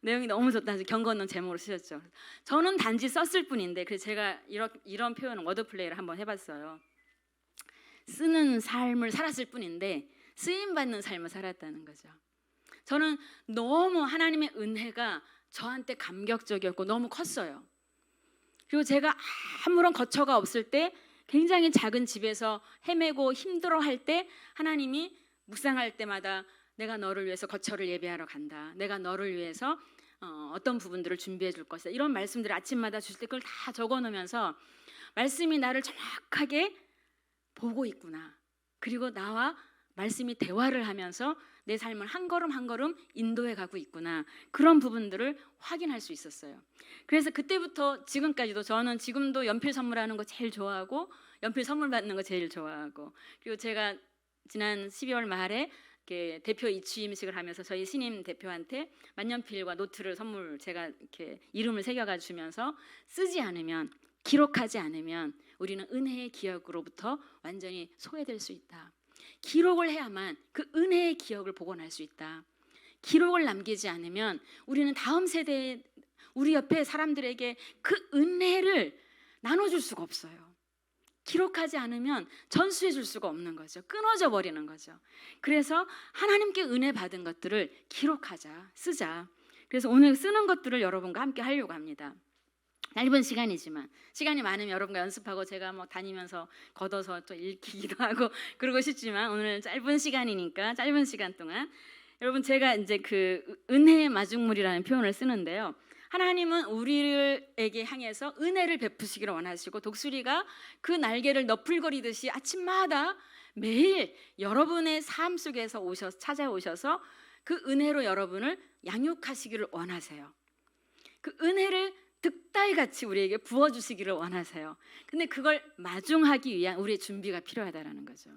내용이 너무 좋다 해서 경건론 제목으로 쓰셨죠. 저는 단지 썼을 뿐인데 그래서 제가 이런 표현은 워드플레이를 한번 해봤어요. 쓰는 삶을 살았을 뿐인데 쓰임받는 삶을 살았다는 거죠. 저는 너무 하나님의 은혜가 저한테 감격적이었고 너무 컸어요. 그리고 제가 아무런 거처가 없을 때 굉장히 작은 집에서 헤매고 힘들어할 때 하나님이 묵상할 때마다 내가 너를 위해서 거처를 예배하러 간다. 내가 너를 위해서 어떤 부분들을 준비해 줄 것이다. 이런 말씀들을 아침마다 주실 때 그걸 다 적어 놓으면서 말씀이 나를 정확하게 보고 있구나. 그리고 나와 말씀이 대화를 하면서 내 삶을 한 걸음 한 걸음 인도해 가고 있구나. 그런 부분들을 확인할 수 있었어요. 그래서 그때부터 지금까지도 저는 지금도 연필 선물하는 거 제일 좋아하고 연필 선물 받는 거 제일 좋아하고, 그리고 제가 지난 12월 말에 이렇게 대표 취임식을 하면서 저희 신임 대표한테 만년필과 노트를 선물 제가 이렇게 이름을 새겨가 주면서 쓰지 않으면, 기록하지 않으면 우리는 은혜의 기억으로부터 완전히 소외될 수 있다. 기록을 해야만 그 은혜의 기억을 복원할 수 있다. 기록을 남기지 않으면 우리는 다음 세대에, 우리 옆에 사람들에게 그 은혜를 나눠줄 수가 없어요. 기록하지 않으면 전수해 줄 수가 없는 거죠. 끊어져 버리는 거죠. 그래서 하나님께 은혜 받은 것들을 기록하자, 쓰자. 그래서 오늘 쓰는 것들을 여러분과 함께 하려고 합니다. 짧은 시간이지만 시간이 많으면 여러분과 연습하고 제가 뭐 다니면서 걷어서 또 읽히기도 하고 그러고 싶지만 오늘 짧은 시간이니까 짧은 시간 동안 여러분, 제가 이제 그 은혜의 마중물이라는 표현을 쓰는데요. 하나님은 우리에게 향해서 은혜를 베푸시기를 원하시고 독수리가 그 날개를 너풀거리듯이 아침마다 매일 여러분의 삶 속에서 찾아오셔서 그 은혜로 여러분을 양육하시기를 원하세요. 그 은혜를 득달같이 우리에게 부어주시기를 원하세요. 근데 그걸 마중하기 위한 우리의 준비가 필요하다는 거죠.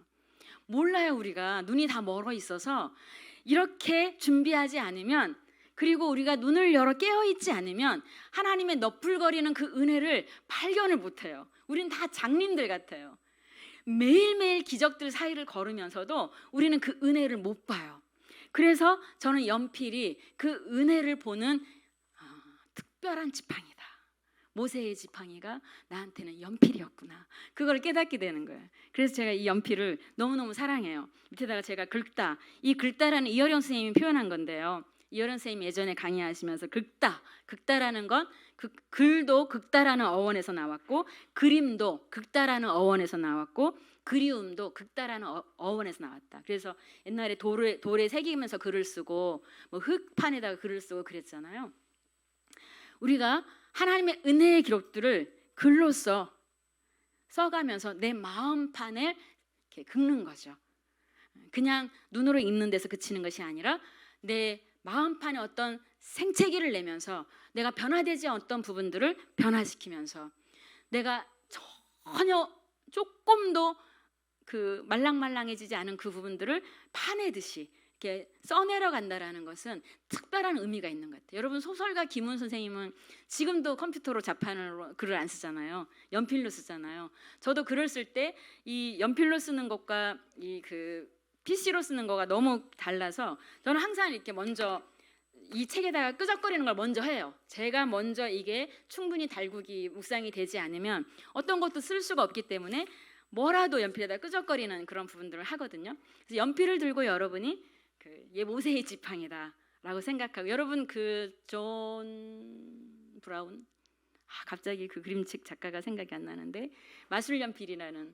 몰라요. 우리가 눈이 다 멀어 있어서 이렇게 준비하지 않으면, 그리고 우리가 눈을 열어 깨어있지 않으면 하나님의 너풀거리는 그 은혜를 발견을 못해요. 우리는 다 장님들 같아요. 매일매일 기적들 사이를 걸으면서도 우리는 그 은혜를 못 봐요. 그래서 저는 연필이 그 은혜를 보는 특별한 지팡이다. 모세의 지팡이가 나한테는 연필이었구나. 그걸 깨닫게 되는 거예요. 그래서 제가 이 연필을 너무너무 사랑해요. 밑에다가 제가 긁다, 이 긁다라는 이어령 선생님이 표현한 건데요. 이어령 선생님이 예전에 강의하시면서 긁다라는 건 글도 긁다라는 어원에서 나왔고, 그림도 긁다라는 어원에서 나왔고, 그리움도 긁다라는 어원에서 나왔다. 그래서 옛날에 돌에 새기면서 글을 쓰고 뭐 흙판에다가 글을 쓰고 그랬잖아요. 우리가 하나님의 은혜의 기록들을 글로써 써가면서 내 마음판을 이렇게 긁는 거죠. 그냥 눈으로 읽는 데서 그치는 것이 아니라 내 마음판에 어떤 생채기를 내면서 내가 변화되지 어떤 부분들을 변화시키면서 내가 전혀 조금도 그 말랑말랑해지지 않은 그 부분들을 파내듯이 이렇게 써내려 간다라는 것은 특별한 의미가 있는 것 같아요. 여러분, 소설가 김훈 선생님은 지금도 컴퓨터로 자판으로 글을 안 쓰잖아요. 연필로 쓰잖아요. 저도 글을 쓸 때 이 연필로 쓰는 것과 이 그 PC로 쓰는 거가 너무 달라서 저는 항상 이렇게 먼저 이 책에다가 끄적거리는 걸 먼저 해요. 제가 먼저 이게 충분히 달구기 묵상이 되지 않으면 어떤 것도 쓸 수가 없기 때문에 뭐라도 연필에다 끄적거리는 그런 부분들을 하거든요. 그래서 연필을 들고 여러분이 얘 모세의 지팡이다라고 생각하고, 여러분 그 존 브라운, 갑자기 그 그림책 작가가 생각이 안 나는데, 마술연필이라는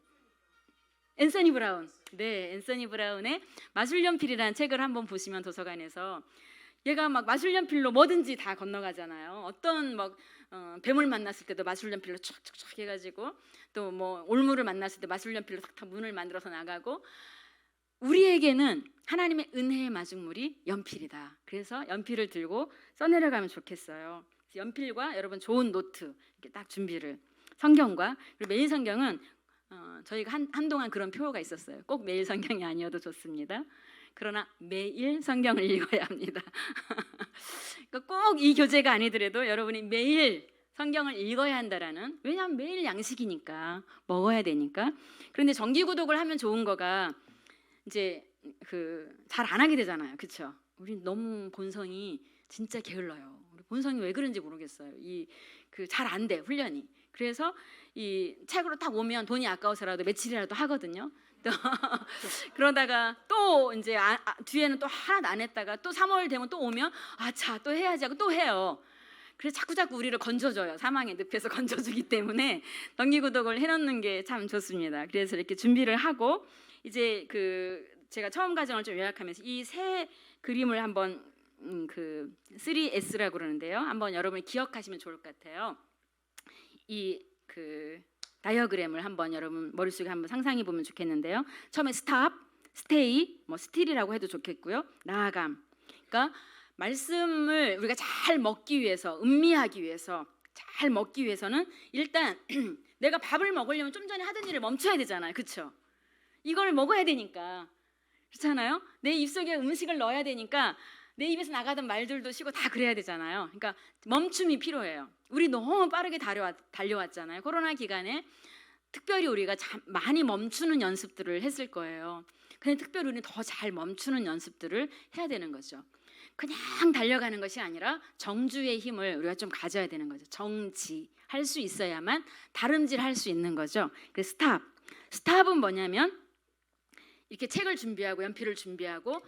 앤서니 브라운, 네, 앤서니 브라운의 마술연필이라는 책을 한번 보시면 도서관에서 얘가 막 마술연필로 뭐든지 다 건너가잖아요. 어떤 막 뱀을 만났을 때도 마술연필로 촥촥촥 해가지고, 또 뭐 올무를 만났을 때 마술연필로 탁탁 문을 만들어서 나가고, 우리에게는 하나님의 은혜의 마중물이 연필이다. 그래서 연필을 들고 써내려가면 좋겠어요. 연필과 여러분 좋은 노트 이렇게 딱 준비를, 성경과, 그리고 매일 성경은 저희가 한동안 그런 표어가 있었어요. 꼭 매일 성경이 아니어도 좋습니다. 그러나 매일 성경을 읽어야 합니다. 꼭 이 교재가 아니더라도 여러분이 매일 성경을 읽어야 한다라는, 왜냐하면 매일 양식이니까 먹어야 되니까. 그런데 정기 구독을 하면 좋은 거가 이제 잘 안 하게 되잖아요. 그렇죠? 우리 너무 본성이 진짜 게을러요. 우리 본성이 왜 그런지 모르겠어요. 잘 안 돼, 훈련이. 그래서 이 책으로 딱 오면 돈이 아까워서라도 며칠이라도 하거든요. 또 그러다가 또 이제 뒤에는 또 하나도 안 했다가 또 3월 되면 또 오면 자, 또 해야지 하고 또 해요. 그래서 자꾸자꾸 우리를 건져줘요. 사망의 늪에서 건져주기 때문에 정기구독을 해놓는 게 참 좋습니다. 그래서 이렇게 준비를 하고, 이제 제가 처음 과정을 좀 요약하면서 이 새 그림을 한번 그 3S라고 그러는데요. 한번 여러분이 기억하시면 좋을 것 같아요. 이 그 다이어그램을 한번 여러분 머릿속에 한번 상상해 보면 좋겠는데요. 처음에 스탑, 스테이, 뭐 스틸이라고 해도 좋겠고요. 나아감. 그러니까 말씀을 우리가 잘 먹기 위해서, 음미하기 위해서, 잘 먹기 위해서는 일단 내가 밥을 먹으려면 좀 전에 하던 일을 멈춰야 되잖아요. 그렇죠? 이걸 먹어야 되니까. 그렇잖아요? 내 입속에 음식을 넣어야 되니까 내 입에서 나가던 말들도 쉬고 다 그래야 되잖아요. 그러니까 멈춤이 필요해요. 우리 너무 빠르게 달려왔잖아요. 코로나 기간에 특별히 우리가 많이 멈추는 연습들을 했을 거예요. 근데 특별히 우리는 더 잘 멈추는 연습들을 해야 되는 거죠. 그냥 달려가는 것이 아니라 정주의 힘을 우리가 좀 가져야 되는 거죠. 정지할 수 있어야만 다름질할 수 있는 거죠. 그래서 스탑은 뭐냐면 이렇게 책을 준비하고 연필을 준비하고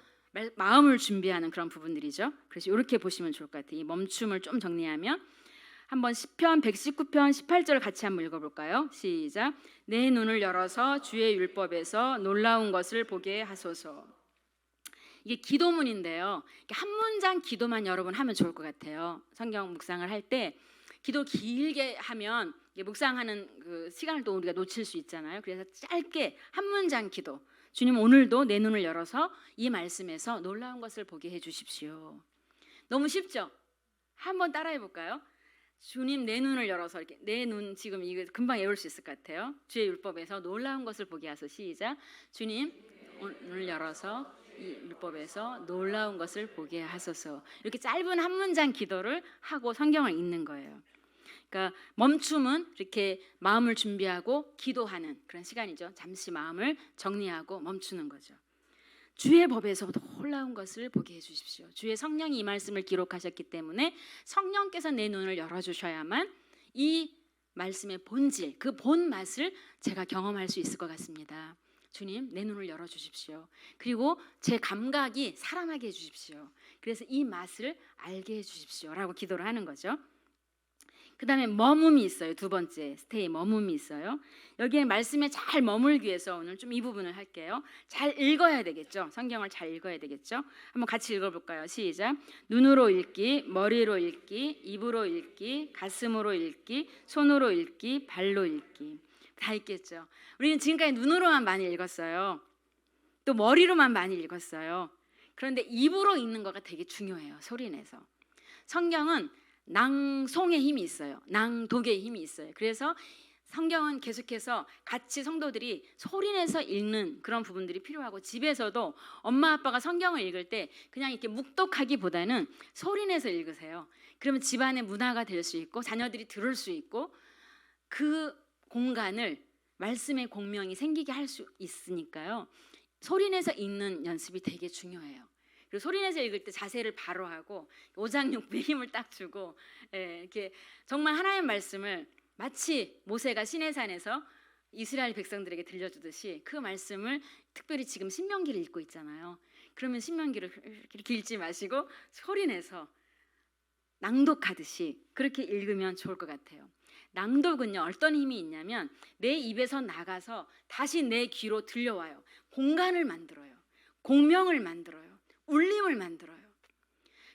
마음을 준비하는 그런 부분들이죠. 그래서 이렇게 보시면 좋을 것 같아요. 이 멈춤을 좀 정리하면 한번 시편 119편 18절 같이 한번 읽어볼까요? 시작. 내 눈을 열어서 주의 율법에서 놀라운 것을 보게 하소서. 이게 기도문인데요. 한 문장 기도만 여러분 하면 좋을 것 같아요. 성경 묵상을 할 때 기도 길게 하면 묵상하는 그 시간을 또 우리가 놓칠 수 있잖아요. 그래서 짧게 한 문장 기도. 주님 오늘도 내 눈을 열어서 이 말씀에서 놀라운 것을 보게 해주십시오. 너무 쉽죠? 한번 따라해 볼까요? 주님 내 눈을 열어서 이렇게 내 눈 지금 이거 금방 외울 수 있을 것 같아요. 주의 율법에서 놀라운 것을 보게 하소서. 시작. 주님 눈을 열어서 이 율법에서 놀라운 것을 보게 하소서. 이렇게 짧은 한 문장 기도를 하고 성경을 읽는 거예요. 그러니까 멈춤은 이렇게 마음을 준비하고 기도하는 그런 시간이죠. 잠시 마음을 정리하고 멈추는 거죠. 주의 법에서 놀라운 것을 보게 해주십시오. 주의 성령이 이 말씀을 기록하셨기 때문에 성령께서 내 눈을 열어주셔야만 이 말씀의 본질, 그 본 맛을 제가 경험할 수 있을 것 같습니다. 주님 내 눈을 열어주십시오. 그리고 제 감각이 살아나게 해주십시오. 그래서 이 맛을 알게 해주십시오 라고 기도를 하는 거죠. 그 다음에 머뭄이 있어요. 두 번째 스테이 머뭄이 있어요. 여기에 말씀에 잘 머물기 위해서 오늘 좀 이 부분을 할게요. 잘 읽어야 되겠죠. 성경을 잘 읽어야 되겠죠. 한번 같이 읽어볼까요? 시작. 눈으로 읽기, 머리로 읽기, 입으로 읽기, 가슴으로 읽기, 손으로 읽기, 발로 읽기. 다 읽겠죠. 우리는 지금까지 눈으로만 많이 읽었어요. 또 머리로만 많이 읽었어요. 그런데 입으로 읽는 거가 되게 중요해요. 소리내서. 성경은 낭송의 힘이 있어요. 낭독의 힘이 있어요. 그래서 성경은 계속해서 같이 성도들이 소리내서 읽는 그런 부분들이 필요하고 집에서도 엄마 아빠가 성경을 읽을 때 그냥 이렇게 묵독하기보다는 소리내서 읽으세요. 그러면 집안의 문화가 될 수 있고 자녀들이 들을 수 있고 그 공간을 말씀의 공명이 생기게 할 수 있으니까요. 소리내서 읽는 연습이 되게 중요해요. 그리고 소리내서 읽을 때 자세를 바로 하고 오장육부에 힘을 딱 주고 이렇게 정말 하나님의 말씀을 마치 모세가 시내산에서 이스라엘 백성들에게 들려주듯이 그 말씀을 특별히 지금 신명기를 읽고 있잖아요. 그러면 신명기를 이렇게 읽지 마시고 소리내서 낭독하듯이 그렇게 읽으면 좋을 것 같아요. 낭독은요 어떤 힘이 있냐면 내 입에서 나가서 다시 내 귀로 들려와요. 공간을 만들어요. 공명을 만들어요. 울림을 만들어요.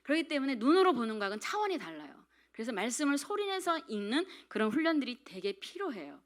그렇기 때문에 눈으로 보는 거하고는 차원이 달라요. 그래서 말씀을 소리내서 읽는 그런 훈련들이 되게 필요해요.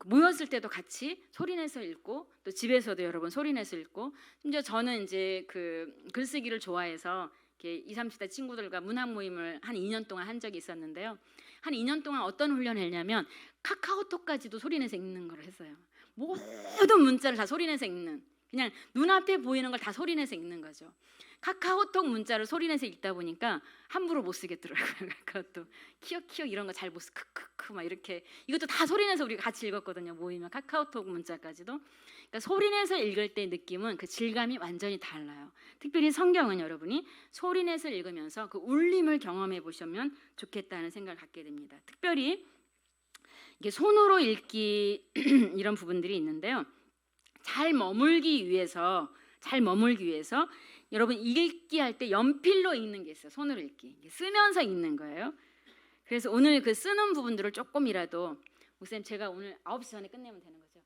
모였을 때도 같이 소리내서 읽고 또 집에서도 여러분 소리내서 읽고 심지어 저는 이제 그 글쓰기를 좋아해서 이렇게 20, 30대 친구들과 문학 모임을 한 2년 동안 한 적이 있었는데요. 한 2년 동안 어떤 훈련을 했냐면 카카오톡까지도 소리내서 읽는 걸 했어요. 모든 문자를 다 소리내서 읽는 그냥 눈앞에 보이는 걸 다 소리내서 읽는 거죠. 카카오톡 문자를 소리내서 읽다 보니까 함부로 못 쓰겠더라고요. 그것도 키역 이런 거 잘 못 쓰, 크크크 막 이렇게 이것도 다 소리내서 우리가 같이 읽었거든요. 모이면 카카오톡 문자까지도. 그러니까 소리내서 읽을 때 느낌은 그 질감이 완전히 달라요. 특별히 성경은 여러분이 소리내서 읽으면서 그 울림을 경험해 보시면 좋겠다는 생각을 갖게 됩니다. 특별히 이게 손으로 읽기 이런 부분들이 있는데요. 잘 머물기 위해서 여러분 읽기 할 때 연필로 읽는 게 있어요. 손으로 읽기. 쓰면서 읽는 거예요. 그래서 오늘 그 쓰는 부분들을 조금이라도 목사님 제가 오늘 9시 전에 끝내면 되는 거죠?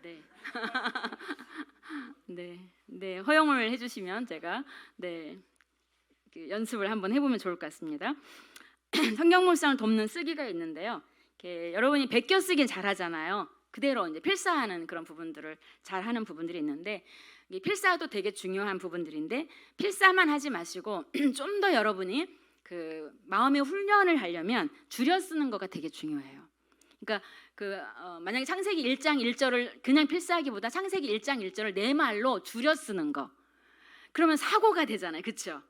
네. 네. 네. 허용을 해주시면 제가 네 연습을 한번 해보면 좋을 것 같습니다. 성경 묵상을 돕는 쓰기가 있는데요. 여러분이 베껴 쓰긴 잘하잖아요. 그대로 이제 필사하는 그런 부분들을 잘하는 부분들이 있는데 필사도 되게 중요한 부분들인데 필사만 하지 마시고 좀 더 여러분이 그 마음의 훈련을 하려면 줄여 쓰는 거가 되게 중요해요. 그러니까 만약에 창세기 1장 1절을 그냥 필사하기보다 창세기 1장 1절을 내 말로 줄여 쓰는 거. 그러면 사고가 되잖아요. 그렇죠?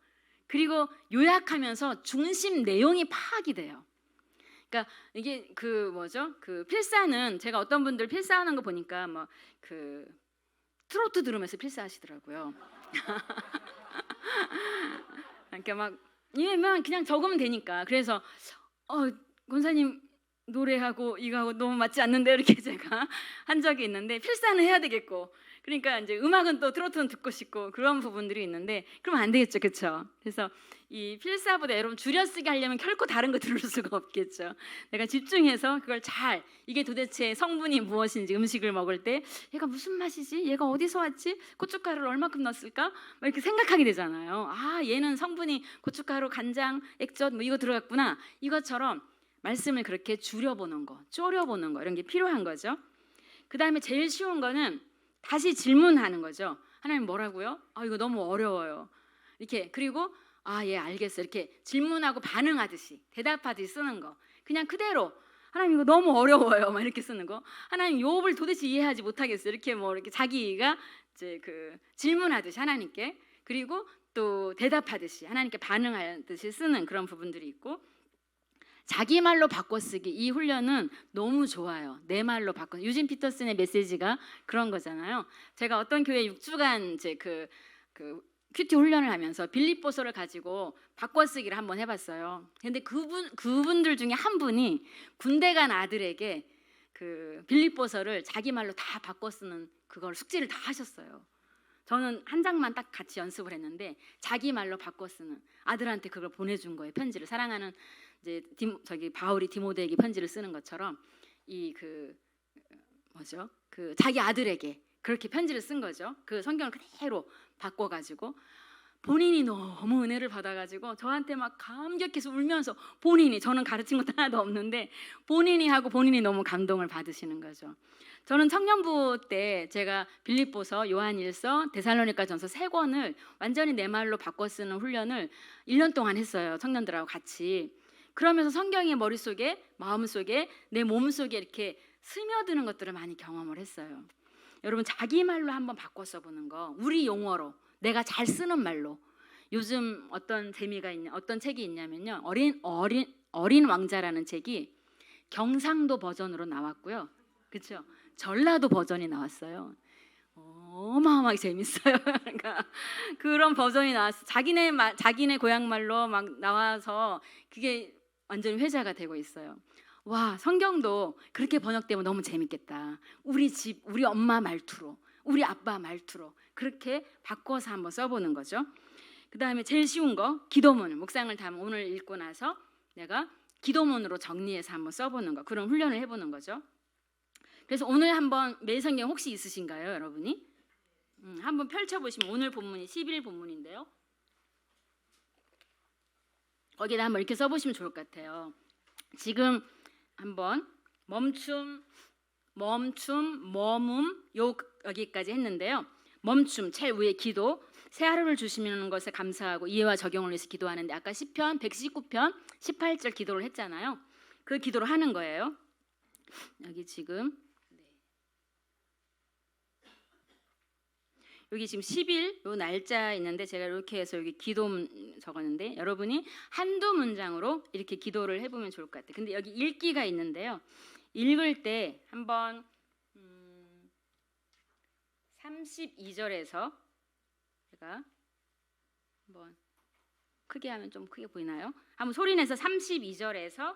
그리고 요약하면서 중심 내용이 파악이 돼요. 그러니까 이게 필사는 제가 어떤 분들 필사하는 거 보니까 뭐 트로트 들으면서 필사하시더라고요. 그러니까 막 그냥 적으면 되니까. 그래서 권사님 노래하고 이거하고 너무 맞지 않는데 이렇게 제가 한 적이 있는데 필사는 해야 되겠고 그러니까 이제 음악은 또 트로트는 듣고 싶고 그런 부분들이 있는데 그러면 안 되겠죠, 그렇죠? 그래서 이 필사보다 여러분 줄여쓰기 하려면 결코 다른 거 들을 수가 없겠죠. 내가 집중해서 그걸 잘 이게 도대체 성분이 무엇인지 음식을 먹을 때 얘가 무슨 맛이지? 얘가 어디서 왔지? 고춧가루를 얼마큼 넣었을까? 막 이렇게 생각하게 되잖아요. 아, 얘는 성분이 고춧가루, 간장, 액젓 뭐 이거 들어갔구나. 이것처럼 말씀을 그렇게 줄여보는 거, 졸여보는 거 이런 게 필요한 거죠. 그 다음에 제일 쉬운 거는 다시 질문하는 거죠. 하나님 뭐라고요? 이거 너무 어려워요. 이렇게 그리고 예 알겠어 이렇게 질문하고 반응하듯이 대답하듯이 쓰는 거. 그냥 그대로 하나님 이거 너무 어려워요. 막 이렇게 쓰는 거. 하나님 욥을 도대체 이해하지 못하겠어요. 이렇게 이렇게 자기가 이제 질문하듯이 하나님께 그리고 또 대답하듯이 하나님께 반응하듯이 쓰는 그런 부분들이 있고. 자기 말로 바꿔쓰기 이 훈련은 너무 좋아요. 내 말로 바꿔. 유진 피터슨의 메시지가 그런 거잖아요. 제가 어떤 교회 6주간 이제 큐티 훈련을 하면서 빌립보서를 가지고 바꿔쓰기를 한번 해봤어요. 근데 그분들 중에 한 분이 군대 간 아들에게 빌립보서를 자기 말로 다 바꿔쓰는 그걸 숙제를 다 하셨어요. 저는 한 장만 딱 같이 연습을 했는데 자기 말로 바꿔쓰는 아들한테 그걸 보내준 거예요. 편지를 사랑하는 이제 바울이 디모데에게 편지를 쓰는 것처럼 자기 아들에게 그렇게 편지를 쓴 거죠. 그 성경을 그대로 바꿔가지고 본인이 너무 은혜를 받아가지고 저한테 막 감격해서 울면서 저는 가르친 것도 하나도 없는데 본인이 하고 본인이 너무 감동을 받으시는 거죠. 저는 청년부 때 제가 빌립보서, 요한일서, 데살로니가전서 3권을 완전히 내 말로 바꿔 쓰는 훈련을 1년 동안 했어요. 청년들하고 같이. 그러면서 성경이 머릿속에, 마음속에, 내 몸속에 이렇게 스며드는 것들을 많이 경험을 했어요. 여러분 자기 말로 한번 바꿔 써보는 거, 우리 용어로 내가 잘 쓰는 말로. 요즘 어떤 책이 있냐면요, 어린 왕자라는 책이 경상도 버전으로 나왔고요, 그렇죠? 전라도 버전이 나왔어요. 어마어마하게 재밌어요. 그러니까 그런 버전이 나왔어. 자기네 고향 말로 막 나와서 그게 완전히 회자가 되고 있어요. 와, 성경도 그렇게 번역되면 너무 재밌겠다. 우리 집, 우리 엄마 말투로, 우리 아빠 말투로 그렇게 바꿔서 한번 써보는 거죠. 그 다음에 제일 쉬운 거, 기도문. 묵상을 다 오늘 읽고 나서 내가 기도문으로 정리해서 한번 써보는 거, 그런 훈련을 해보는 거죠. 그래서 오늘 한번 매일성경 혹시 있으신가요, 여러분이? 한번 펼쳐보시면 오늘 본문이 11 본문인데요. 거기다 한번 이렇게 써보시면 좋을 것 같아요. 지금 한번 멈춤, 머문 여기까지 했는데요. 멈춤, 제일 위에 기도, 새 하루를 주시는 것에 감사하고 이해와 적용을 위해서 기도하는데 아까 시편 119편 18절 기도를 했잖아요. 그 기도를 하는 거예요. 여기 지금 여기 지금 10일 요 날짜 있는데 제가 이렇게 해서 여기 기도 적었는데 여러분이 한두 문장으로 이렇게 기도를 해보면 좋을 것 같아요. 근데 여기 읽기가 있는데요. 읽을 때 한번 32절에서 제가 한번 크게 하면 좀 크게 보이나요? 한번 소리내서 32절에서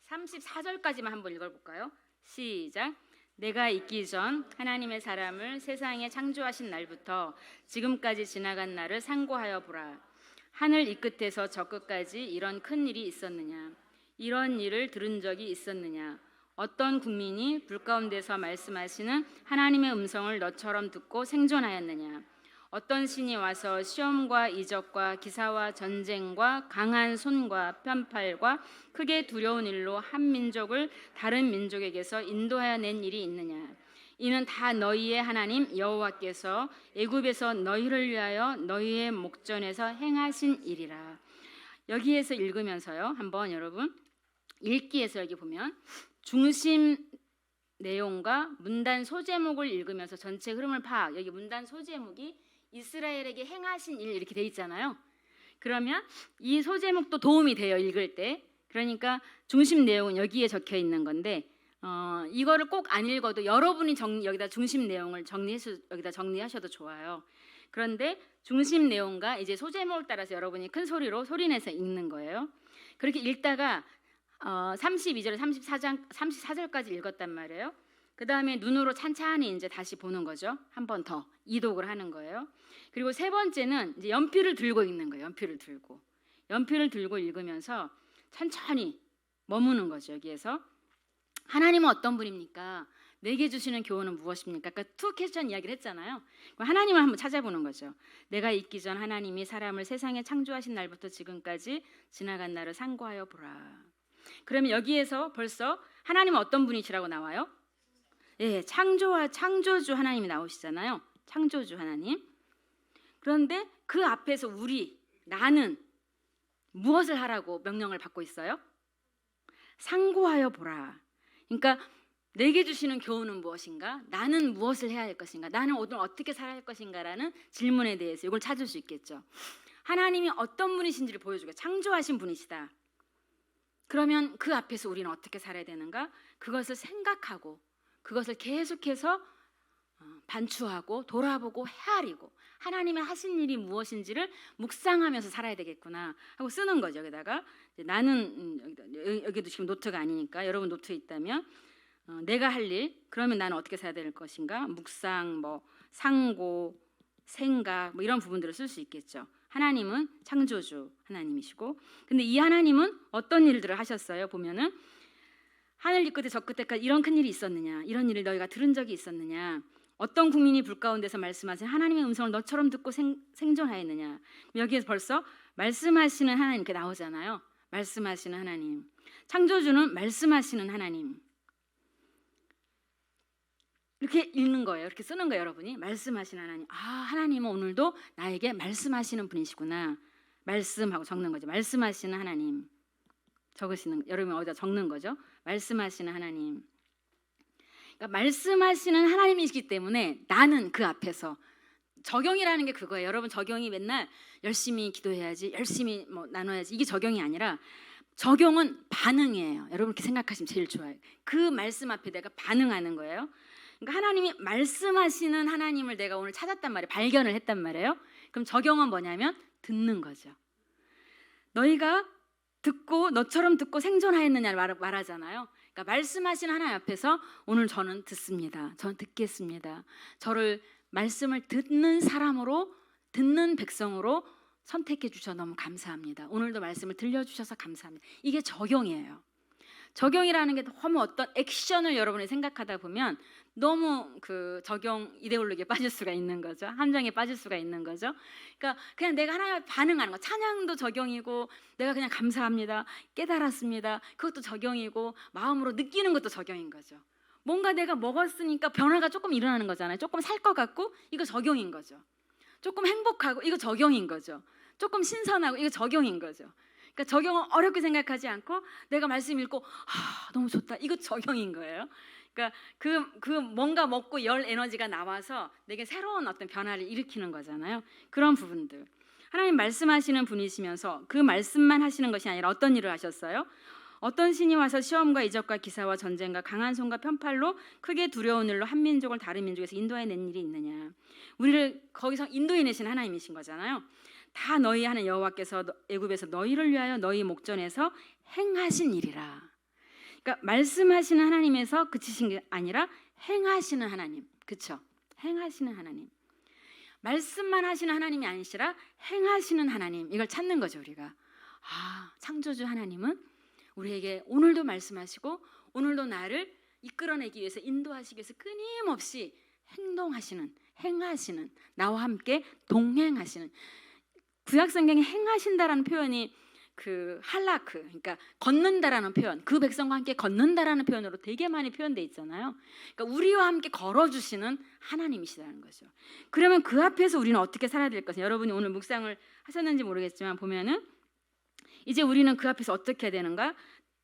34절까지만 한번 읽어볼까요? 시작. 내가 있기 전 하나님의 사람을 세상에 창조하신 날부터 지금까지 지나간 날을 상고하여 보라. 하늘 이 끝에서 저 끝까지 이런 큰 일이 있었느냐? 이런 일을 들은 적이 있었느냐? 어떤 국민이 불 가운데서 말씀하시는 하나님의 음성을 너처럼 듣고 생존하였느냐? 어떤 신이 와서 시험과 이적과 기사와 전쟁과 강한 손과 편팔과 크게 두려운 일로 한 민족을 다른 민족에게서 인도하여 낸 일이 있느냐? 이는 다 너희의 하나님 여호와께서 애굽에서 너희를 위하여 너희의 목전에서 행하신 일이라. 여기에서 읽으면서요, 한번 여러분 읽기에서 여기 보면 중심 내용과 문단 소제목을 읽으면서 전체 흐름을 파악. 여기 문단 소제목이 이스라엘에게 행하신 일 이렇게 돼 있잖아요. 그러면 이 소제목도 도움이 돼요, 읽을 때. 그러니까 중심 내용은 여기에 적혀 있는 건데 이거를 꼭 안 읽어도 여러분이 여기다 중심 내용을 여기다 정리하셔도 좋아요. 그런데 중심 내용과 이제 소제목을 따라서 여러분이 큰 소리로 소리내서 읽는 거예요. 그렇게 읽다가 32절에 34절까지 읽었단 말이에요. 그 다음에 눈으로 찬찬히 이제 다시 보는 거죠. 한 번 더 이독을 하는 거예요. 그리고 세 번째는 이제 연필을 들고 읽는 거예요. 연필을 들고 읽으면서 천천히 머무는 거죠. 여기에서 하나님은 어떤 분입니까? 내게 주시는 교훈은 무엇입니까? 아까 투 퀘스천 이야기를 했잖아요. 그럼 하나님을 한번 찾아보는 거죠. 내가 있기 전 하나님이 사람을 세상에 창조하신 날부터 지금까지 지나간 날을 상고하여 보라. 그러면 여기에서 벌써 하나님은 어떤 분이시라고 나와요? 예, 창조주 하나님이 나오시잖아요. 창조주 하나님. 그런데 그 앞에서 나는 무엇을 하라고 명령을 받고 있어요? 상고하여 보라. 그러니까 내게 주시는 교훈은 무엇인가? 나는 무엇을 해야 할 것인가? 나는 오늘 어떻게 살아야 할 것인가라는 질문에 대해서 이걸 찾을 수 있겠죠. 하나님이 어떤 분이신지를 보여주고 창조하신 분이시다. 그러면 그 앞에서 우리는 어떻게 살아야 되는가? 그것을 생각하고 그것을 계속해서 반추하고 돌아보고 헤아리고 하나님의 하신 일이 무엇인지를 묵상하면서 살아야 되겠구나 하고 쓰는 거죠. 여기다가 나는 여기도 지금 노트가 아니니까 여러분 노트에 있다면 내가 할 일, 그러면 나는 어떻게 살아야 될 것인가? 묵상, 상고, 생각 이런 부분들을 쓸 수 있겠죠. 하나님은 창조주 하나님이시고, 근데 이 하나님은 어떤 일들을 하셨어요? 보면은 하늘 이 끝에 저 끝에까지 이런 큰 일이 있었느냐? 이런 일을 너희가 들은 적이 있었느냐? 어떤 국민이 불 가운데서 말씀하신 하나님의 음성을 너처럼 듣고 생존하였느냐? 여기에서 벌써 말씀하시는 하나님 이렇게 나오잖아요. 말씀하시는 하나님. 창조주는 말씀하시는 하나님. 이렇게 읽는 거예요. 이렇게 쓰는 거예요, 여러분이. 말씀하시는 하나님. 하나님은 오늘도 나에게 말씀하시는 분이시구나. 말씀하고 적는 거죠. 말씀하시는 하나님. 여러분이 어디다 적는 거죠. 말씀하시는 하나님. 그러니까 말씀하시는 하나님이시기 때문에 나는 그 앞에서 적용이라는 게 그거예요. 여러분 적용이 맨날 열심히 기도해야지, 열심히 나눠야지 이게 적용이 아니라 적용은 반응이에요. 여러분 이렇게 생각하시면 제일 좋아요. 그 말씀 앞에 내가 반응하는 거예요. 그러니까 하나님이 말씀하시는 하나님을 내가 오늘 찾았단 말이에요. 발견을 했단 말이에요. 그럼 적용은 뭐냐면 듣는 거죠. 너희가 듣고 너처럼 듣고 생존하였느냐를 말하잖아요. 그러니까 말씀하신 하나님 앞에서 오늘 저는 듣습니다. 저는 듣겠습니다. 저를 말씀을 듣는 사람으로, 듣는 백성으로 선택해 주셔서 너무 감사합니다. 오늘도 말씀을 들려주셔서 감사합니다. 이게 적용이에요. 적용이라는 게 너무 어떤 액션을 여러분이 생각하다 보면 너무 그 적용 이데올로기에 빠질 수가 있는 거죠. 함정에 빠질 수가 있는 거죠. 그러니까 그냥 내가 하나님을 반응하는 거. 찬양도 적용이고 내가 그냥 감사합니다. 깨달았습니다. 그것도 적용이고 마음으로 느끼는 것도 적용인 거죠. 뭔가 내가 먹었으니까 변화가 조금 일어나는 거잖아요. 조금 살 것 같고 이거 적용인 거죠. 조금 행복하고 이거 적용인 거죠. 조금 신선하고 이거 적용인 거죠. 그러니까 적용을 어렵게 생각하지 않고 내가 말씀 읽고 너무 좋다. 이거 적용인 거예요. 그러니까 그 뭔가 먹고 열 에너지가 나와서 내게 새로운 어떤 변화를 일으키는 거잖아요. 그런 부분들. 하나님 말씀하시는 분이시면서 그 말씀만 하시는 것이 아니라 어떤 일을 하셨어요? 어떤 신이 와서 시험과 이적과 기사와 전쟁과 강한 손과 편팔로 크게 두려운 일로 한 민족을 다른 민족에서 인도해낸 일이 있느냐. 우리를 거기서 인도해내신 하나님이신 거잖아요. 다 너희 하는 여호와께서 애굽에서 너희를 위하여 너희 목전에서 행하신 일이라. 그러니까 말씀하시는 하나님에서 그치신 게 아니라 행하시는 하나님. 그렇죠? 행하시는 하나님. 말씀만 하시는 하나님이 아니시라 행하시는 하나님. 이걸 찾는 거죠, 우리가. 창조주 하나님은 우리에게 오늘도 말씀하시고 오늘도 나를 이끌어내기 위해서, 인도하시기 위해서 끊임없이 행하시는, 나와 함께 동행하시는. 구약 성경에 행하신다라는 표현이 그 할라크, 그러니까 걷는다라는 표현, 그 백성과 함께 걷는다라는 표현으로 되게 많이 표현돼 있잖아요. 그러니까 우리와 함께 걸어주시는 하나님이시라는 거죠. 그러면 그 앞에서 우리는 어떻게 살아야 될 것을, 여러분이 오늘 묵상을 하셨는지 모르겠지만 보면은 이제 우리는 그 앞에서 어떻게 해야 되는가?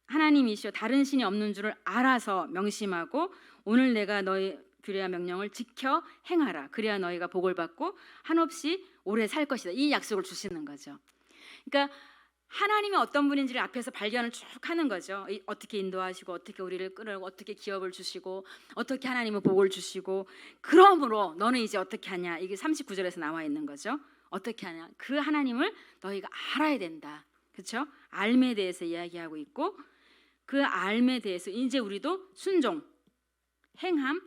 하나님이시여 다른 신이 없는 줄을 알아서 명심하고 오늘 내가 너희 규례와 명령을 지켜 행하라. 그래야 너희가 복을 받고 한없이 오래 살 것이다. 이 약속을 주시는 거죠. 그러니까 하나님이 어떤 분인지를 앞에서 발견을 쭉 하는 거죠. 어떻게 인도하시고 어떻게 우리를 끌고 어떻게 기업을 주시고 어떻게 하나님은 복을 주시고, 그러므로 너는 이제 어떻게 하냐. 이게 39절에서 나와 있는 거죠. 어떻게 하냐. 그 하나님을 너희가 알아야 된다. 그렇죠? 알에 대해서 이야기하고 있고, 그 알에 대해서 이제 우리도 순종, 행함,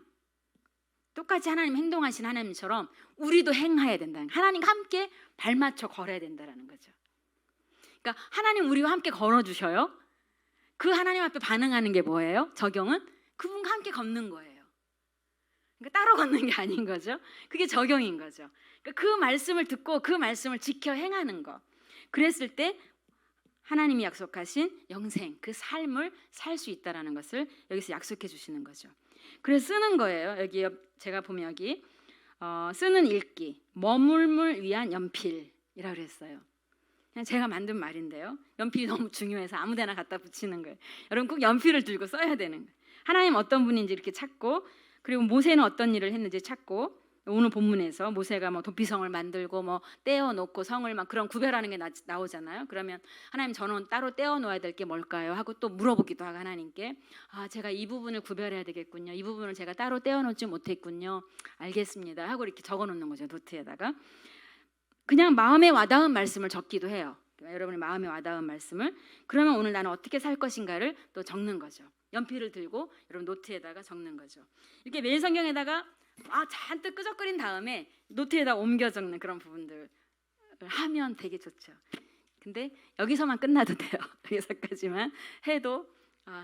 똑같이 하나님 행동하신 하나님처럼 우리도 행해야 된다. 하나님과 함께 발맞춰 걸어야 된다는 거죠. 그러니까 하나님 우리와 함께 걸어주셔요. 그 하나님 앞에 반응하는 게 뭐예요? 적용은 그분과 함께 걷는 거예요. 그러니까 따로 걷는 게 아닌 거죠. 그게 적용인 거죠. 그러니까 그 말씀을 듣고 그 말씀을 지켜 행하는 거. 그랬을 때 하나님이 약속하신 영생, 그 삶을 살 수 있다라는 것을 여기서 약속해 주시는 거죠. 그래서 쓰는 거예요. 여기 제가 보면 여기 쓰는 읽기, 머물물 위한 연필이라 그랬어요. 그냥 제가 만든 말인데요. 연필이 너무 중요해서 아무데나 갖다 붙이는 거예요. 여러분 꼭 연필을 들고 써야 되는 거예요. 하나님 어떤 분인지 이렇게 찾고, 그리고 모세는 어떤 일을 했는지 찾고, 오늘 본문에서 모세가 뭐 도피성을 만들고 뭐 떼어놓고 성을 막 그런 구별하는 게 나오잖아요. 그러면 하나님 저는 따로 떼어놓아야 될 게 뭘까요? 하고 또 물어보기도 하고 하나님께, 제가 이 부분을 구별해야 되겠군요. 이 부분을 제가 따로 떼어놓지 못했군요. 알겠습니다. 하고 이렇게 적어놓는 거죠. 노트에다가. 그냥 마음에 와닿은 말씀을 적기도 해요. 여러분의 마음에 와닿은 말씀을. 그러면 오늘 나는 어떻게 살 것인가를 또 적는 거죠. 연필을 들고 여러분 노트에다가 적는 거죠. 이렇게 매일 성경에다가 잔뜩 끄적거린 다음에 노트에다 옮겨 적는 그런 부분들을 하면 되게 좋죠. 근데 여기서만 끝나도 돼요. 여기서까지만 해도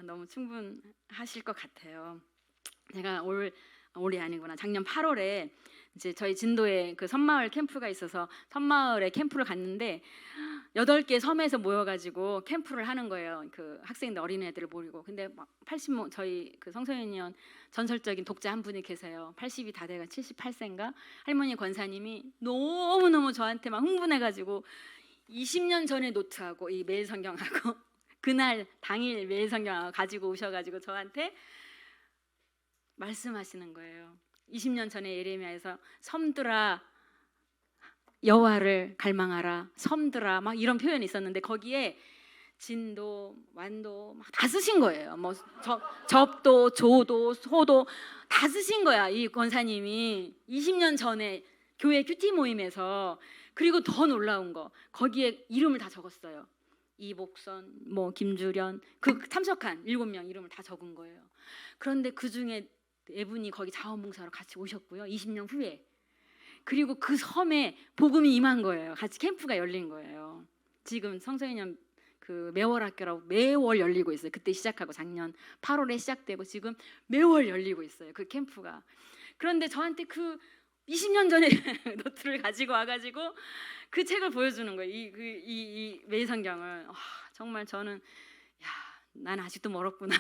너무 충분하실 것 같아요. 제가 올해 아니구나, 작년 8월에 이제 저희 진도에 그 섬마을 캠프가 있어서 섬마을에 캠프를 갔는데 8개 섬에서 모여가지고 캠프를 하는 거예요. 그 학생들, 어린애들을 모이고. 근데 막 저희 그 성소년위원 전설적인 독자 한 분이 계세요. 80이 다 돼가 78세인가 할머니 권사님이 너무너무 저한테 막 흥분해가지고 20년 전에 노트하고 이 매일 성경하고 그날 당일 매일 성경하고 가지고 오셔가지고 저한테 말씀하시는 거예요. 20년 전에 예레미야에서 섬들아 여호와를 갈망하라, 섬들아 막 이런 표현이 있었는데 거기에 진도, 완도 막 다 쓰신 거예요. 뭐 접도, 조도, 소도 다 쓰신 거야. 이 권사님이 20년 전에 교회 큐티 모임에서. 그리고 더 놀라운 거, 거기에 이름을 다 적었어요. 이복선, 뭐 김주련, 그 참석한 7명 이름을 다 적은 거예요. 그런데 그 중에 4분이 거기 자원봉사로 같이 오셨고요. 20년 후에. 그리고 그 섬에 복음이 임한 거예요. 같이 캠프가 열린 거예요. 지금 성서인연 그 매월 학교라고 매월 열리고 있어요. 그때 시작하고 작년 8월에 시작되고 지금 매월 열리고 있어요. 그 캠프가. 그런데 저한테 그 20년 전에 노트를 가지고 와가지고 그 책을 보여주는 거예요. 이 매성경을. 정말 저는 난 아직도 멀었구나.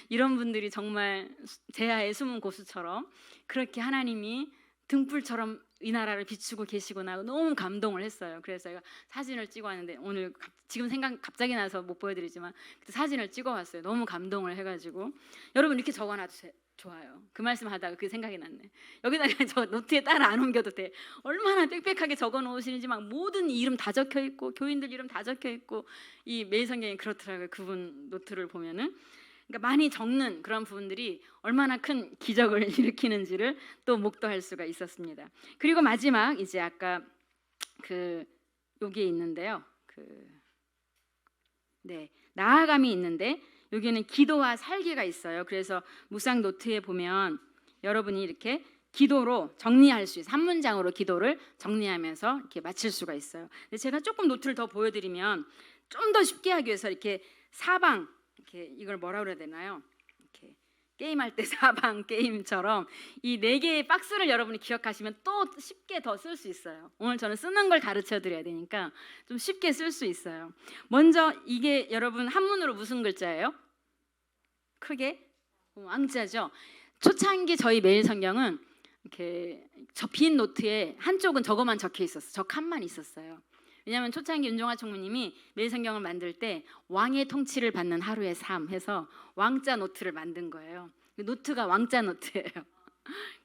이런 분들이 정말 제야의 숨은 고수처럼 그렇게 하나님이 등불처럼 이 나라를 비추고 계시구나. 너무 감동을 했어요. 그래서 제가 사진을 찍어 왔는데 오늘 지금 생각 갑자기 나서 못 보여드리지만 그때 사진을 찍어 왔어요. 너무 감동을 해가지고. 여러분 이렇게 적어놔도 좋아요. 그 말씀하다가 그 생각이 났네. 여기다가 저 노트에 따라 안 옮겨도 돼. 얼마나 빽빽하게 적어놓으시는지 막 모든 이름 다 적혀 있고 교인들 이름 다 적혀 있고 이 매일 성경이 그렇더라고요. 그분 노트를 보면은. 그러니까 많이 적는 그런 부분들이 얼마나 큰 기적을 일으키는지를 또 목도할 수가 있었습니다. 그리고 마지막 이제 아까 그 여기에 있는데요. 나아감이 있는데 여기는 기도와 살기가 있어요. 그래서 묵상 노트에 보면 여러분이 이렇게 기도로 정리할 수 있어요. 한 문장으로 기도를 정리하면서 이렇게 마칠 수가 있어요. 근데 제가 조금 노트를 더 보여드리면 좀 더 쉽게 하기 위해서 이렇게 사방 이렇게 이걸 뭐라 그래야 되나요? 이렇게 게임할 때 사방 게임처럼 이 네 개의 박스를 여러분이 기억하시면 또 쉽게 더 쓸 수 있어요. 오늘 저는 쓰는 걸 가르쳐 드려야 되니까 좀 쉽게 쓸 수 있어요. 먼저 이게 여러분 한문으로 무슨 글자예요? 크게 왕자죠. 초창기 저희 매일 성경은 이렇게 저 빈 노트에 한쪽은 저거만 적혀 있었어요. 저 칸만 있었어요. 왜냐하면 초창기 윤종화 총무님이 매일 성경을 만들 때 왕의 통치를 받는 하루의 삶 해서 왕자 노트를 만든 거예요. 그 노트가 왕자 노트예요.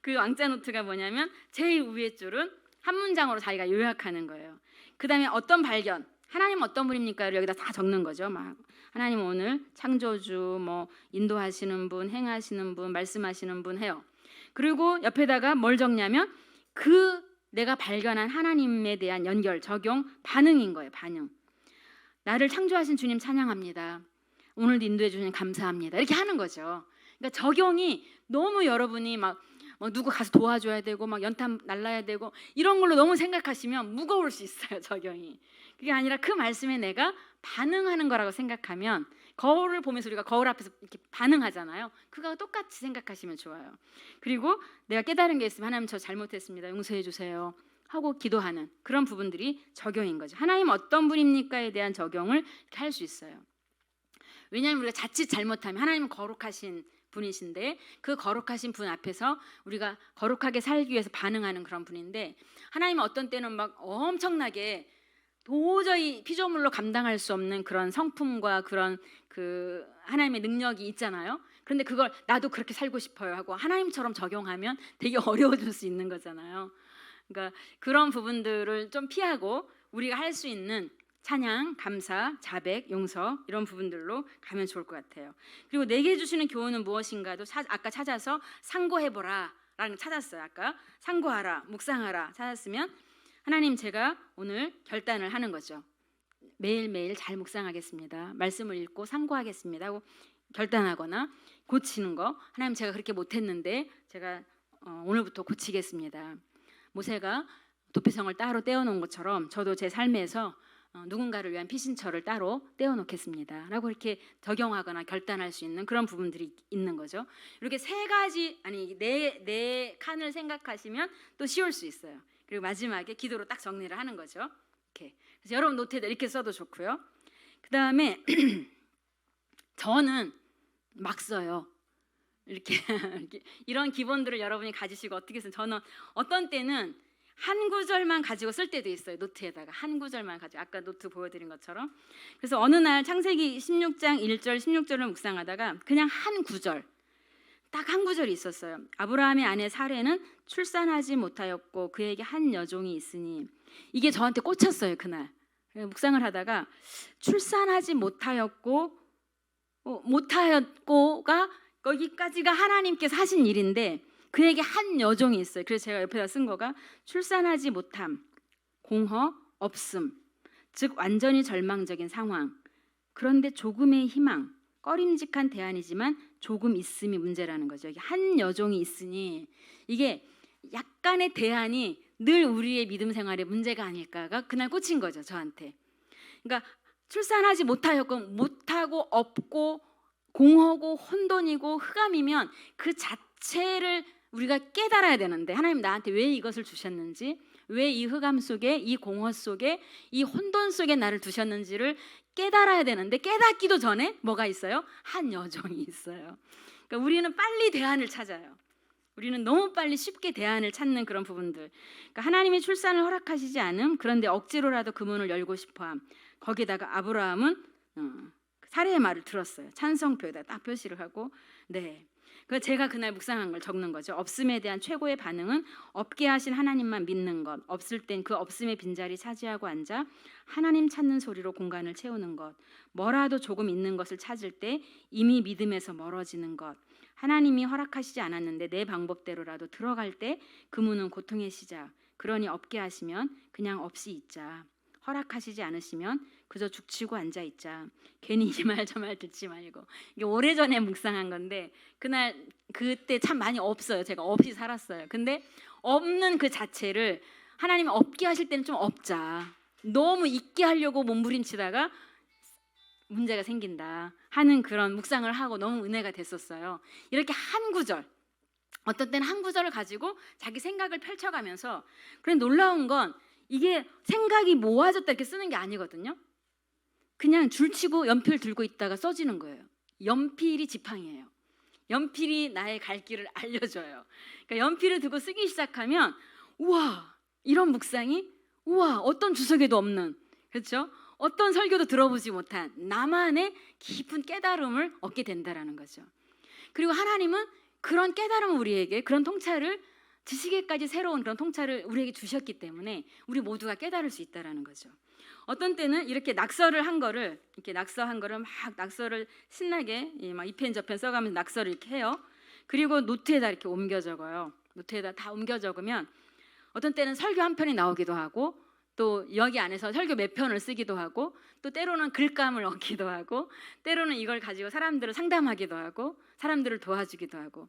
그 왕자 노트가 뭐냐면 제일 위에 줄은 한 문장으로 자기가 요약하는 거예요. 그 다음에 어떤 발견, 하나님 어떤 분입니까를 여기다 다 적는 거죠. 막 하나님 오늘 창조주, 뭐 인도하시는 분, 행하시는 분, 말씀하시는 분 해요. 그리고 옆에다가 뭘 적냐면 그 내가 발견한 하나님에 대한 연결, 적용, 반응인 거예요. 반응. 나를 창조하신 주님 찬양합니다. 오늘도 인도해 주님 감사합니다. 이렇게 하는 거죠. 그러니까 적용이 너무 여러분이 막 누구 가서 도와줘야 되고 막 연탄 날라야 되고 이런 걸로 너무 생각하시면 무거울 수 있어요. 적용이. 그게 아니라 그 말씀에 내가 반응하는 거라고 생각하면 거울을 보면서 우리가 거울 앞에서 이렇게 반응하잖아요. 그거와 똑같이 생각하시면 좋아요. 그리고 내가 깨달은 게 있으면 하나님 저 잘못했습니다. 용서해 주세요. 하고 기도하는 그런 부분들이 적용인 거죠. 하나님 어떤 분입니까에 대한 적용을 할 수 있어요. 왜냐하면 우리가 자칫 잘못하면 하나님은 거룩하신 분이신데 그 거룩하신 분 앞에서 우리가 거룩하게 살기 위해서 반응하는 그런 분인데 하나님은 어떤 때는 막 엄청나게 도저히 피조물로 감당할 수 없는 그런 성품과 그런 그 하나님의 능력이 있잖아요. 그런데 그걸 나도 그렇게 살고 싶어요 하고 하나님처럼 적용하면 되게 어려워질 수 있는 거잖아요. 그러니까 그런 부분들을 좀 피하고 우리가 할 수 있는 찬양, 감사, 자백, 용서 이런 부분들로 가면 좋을 것 같아요. 그리고 내게 주시는 교훈은 무엇인가도 아까 찾아서 상고해보라 라는 찾았어요. 아까 상고하라, 묵상하라 찾았으면 하나님 제가 오늘 결단을 하는 거죠. 매일매일 잘 묵상하겠습니다. 말씀을 읽고 상고하겠습니다 하고 결단하거나 고치는 거 하나님 제가 그렇게 못했는데 제가 오늘부터 고치겠습니다. 모세가 도피성을 따로 떼어놓은 것처럼 저도 제 삶에서 누군가를 위한 피신처를 따로 떼어놓겠습니다 라고 이렇게 적용하거나 결단할 수 있는 그런 부분들이 있는 거죠. 이렇게 세 가지 아니 네 칸을 생각하시면 또 쉬울 수 있어요. 그리고 마지막에 기도로 딱 정리를 하는 거죠. 이렇게. 그래서 여러분 노트에다 이렇게 써도 좋고요. 그 다음에 저는 막 써요. 이렇게 이런 기본들을 여러분이 가지시고 어떻게 쓰면 저는 어떤 때는 한 구절만 가지고 쓸 때도 있어요. 노트에다가 한 구절만 가지고 아까 노트 보여드린 것처럼. 그래서 어느 날 창세기 16장 1절 16절을 묵상하다가 그냥 한 구절 딱 한 구절이 있었어요. 아브라함의 아내 사레는 출산하지 못하였고 그에게 한 여종이 있으니 이게 저한테 꽂혔어요. 그날 묵상을 하다가 출산하지 못하였고가 거기까지가 하나님께서 하신 일인데 그에게 한 여종이 있어요. 그래서 제가 옆에다 쓴 거가 출산하지 못함, 공허, 없음, 즉 완전히 절망적인 상황. 그런데 조금의 희망, 꺼림직한 대안이지만 조금 있음이 문제라는 거죠. 이게 한 여종이 있으니 이게 약간의 대안이 늘 우리의 믿음 생활의 문제가 아닐까가 그날 꽂힌 거죠. 저한테. 그러니까 출산하지 못하고 없고 공허고 혼돈이고 흑암이면 그 자체를 우리가 깨달아야 되는데 하나님 나한테 왜 이것을 주셨는지 왜 이 흑암 속에 이 공허 속에 이 혼돈 속에 나를 두셨는지를 깨달아야 되는데 깨닫기도 전에 뭐가 있어요? 한 여종이 있어요. 그러니까 우리는 빨리 대안을 찾아요. 우리는 너무 빨리 쉽게 대안을 찾는 그런 부분들. 그러니까 하나님이 출산을 허락하시지 않음 그런데 억지로라도 그 문을 열고 싶어함. 거기다가 아브라함은 사례의 말을 들었어요. 찬성표에다 딱 표시를 하고 네. 그 제가 그날 묵상한 걸 적는 거죠. 없음에 대한 최고의 반응은 없게 하신 하나님만 믿는 것. 없을 땐 그 없음의 빈자리 차지하고 앉아 하나님 찾는 소리로 공간을 채우는 것. 뭐라도 조금 있는 것을 찾을 때 이미 믿음에서 멀어지는 것. 하나님이 허락하시지 않았는데 내 방법대로라도 들어갈 때 그 문은 고통의 시작. 그러니 없게 하시면 그냥 없이 있자. 허락하시지 않으시면 그저 죽치고 앉아 있자. 괜히 이 말 저 말 듣지 말고. 이게 오래전에 묵상한 건데 그때 참 많이 없어요. 제가 없이 살았어요. 근데 없는 그 자체를 하나님이 없게 하실 때는 좀 없자. 너무 있게 하려고 몸부림치다가 문제가 생긴다 하는 그런 묵상을 하고 너무 은혜가 됐었어요. 이렇게 한 구절, 어떤 때는 한 구절을 가지고 자기 생각을 펼쳐가면서, 그래 놀라운 건 이게 생각이 모아졌다 이렇게 쓰는 게 아니거든요. 그냥 줄치고 연필 들고 있다가 써지는 거예요. 연필이 지팡이에요. 연필이 나의 갈 길을 알려줘요. 그러니까 연필을 들고 쓰기 시작하면 우와, 이런 묵상이, 우와, 어떤 주석에도 없는, 그렇죠? 어떤 설교도 들어보지 못한 나만의 깊은 깨달음을 얻게 된다라는 거죠. 그리고 하나님은 그런 깨달음을 우리에게, 그런 통찰을, 지식에까지 새로운 그런 통찰을 우리에게 주셨기 때문에 우리 모두가 깨달을 수 있다라는 거죠. 어떤 때는 이렇게 낙서를 한 거를, 이렇게 낙서한 거를 막 낙서를 신나게 막 이 펜 저 펜 써가면서 낙서를 이렇게 해요. 그리고 노트에다 이렇게 옮겨 적어요. 노트에다 다 옮겨 적으면 어떤 때는 설교 한 편이 나오기도 하고, 또 여기 안에서 설교 몇 편을 쓰기도 하고, 또 때로는 글감을 얻기도 하고, 때로는 이걸 가지고 사람들을 상담하기도 하고, 사람들을 도와주기도 하고,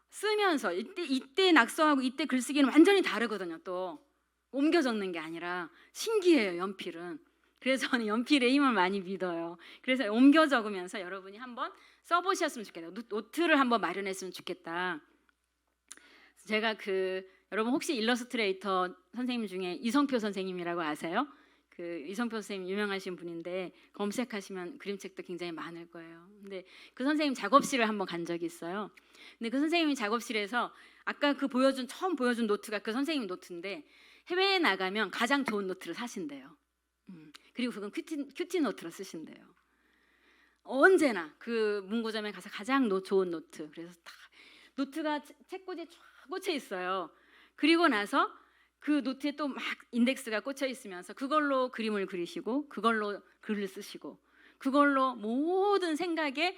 쓰면서 이때 낙서하고 이때 글쓰기는 완전히 다르거든요. 또 옮겨 적는 게 아니라 신기해요, 연필은. 그래서 저는 연필의 힘을 많이 믿어요. 그래서 옮겨 적으면서 여러분이 한번 써보셨으면 좋겠다. 노트를 한번 마련했으면 좋겠다. 제가 여러분 혹시 일러스트레이터 선생님 중에 이성표 선생님이라고 아세요? 이성표 선생님 유명하신 분인데 검색하시면 그림책도 굉장히 많을 거예요. 근데 그 선생님 작업실을 한번 간 적이 있어요. 근데 그 선생님이 작업실에서 아까 처음 보여준 노트가 그 선생님 노트인데, 해외에 나가면 가장 좋은 노트를 사신대요. 그리고 그건 큐티 노트로 쓰신대요. 언제나 그 문고점에 가서 가장 좋은 노트. 그래서 다 노트가 책꽂이에 쫙 꽂혀 있어요. 그리고 나서 그 노트에 또 막 인덱스가 꽂혀 있으면서 그걸로 그림을 그리시고, 그걸로 글을 쓰시고, 그걸로 모든 생각의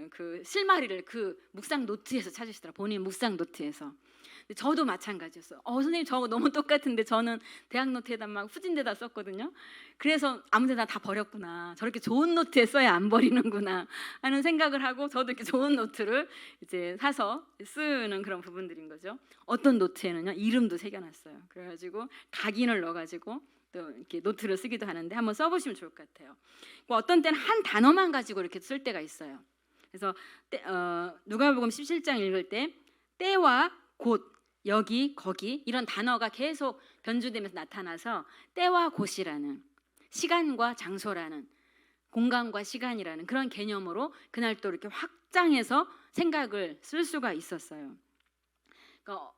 그 실마리를 그 묵상 노트에서 찾으시더라. 본인 묵상 노트에서. 근데 저도 마찬가지였어요. 선생님 저거 너무 똑같은데 저는 대학 노트에다 막 후진데다 썼거든요. 그래서 아무데나 다 버렸구나. 저렇게 좋은 노트에 써야 안 버리는구나 하는 생각을 하고, 저도 이렇게 좋은 노트를 이제 사서 쓰는 그런 부분들인 거죠. 어떤 노트에는요 이름도 새겨놨어요. 그래가지고 각인을 넣어가지고 또 이렇게 노트를 쓰기도 하는데 한번 써보시면 좋을 것 같아요. 어떤 때는 한 단어만 가지고 이렇게 쓸 때가 있어요. 그래서 누가복음 17장 읽을 때 때와 곳, 여기, 거기 이런 단어가 계속 변주되면서 나타나서 때와 곳이라는, 시간과 장소라는, 공간과 시간이라는 그런 개념으로 그날 또 이렇게 확장해서 생각을 쓸 수가 있었어요. 그러니까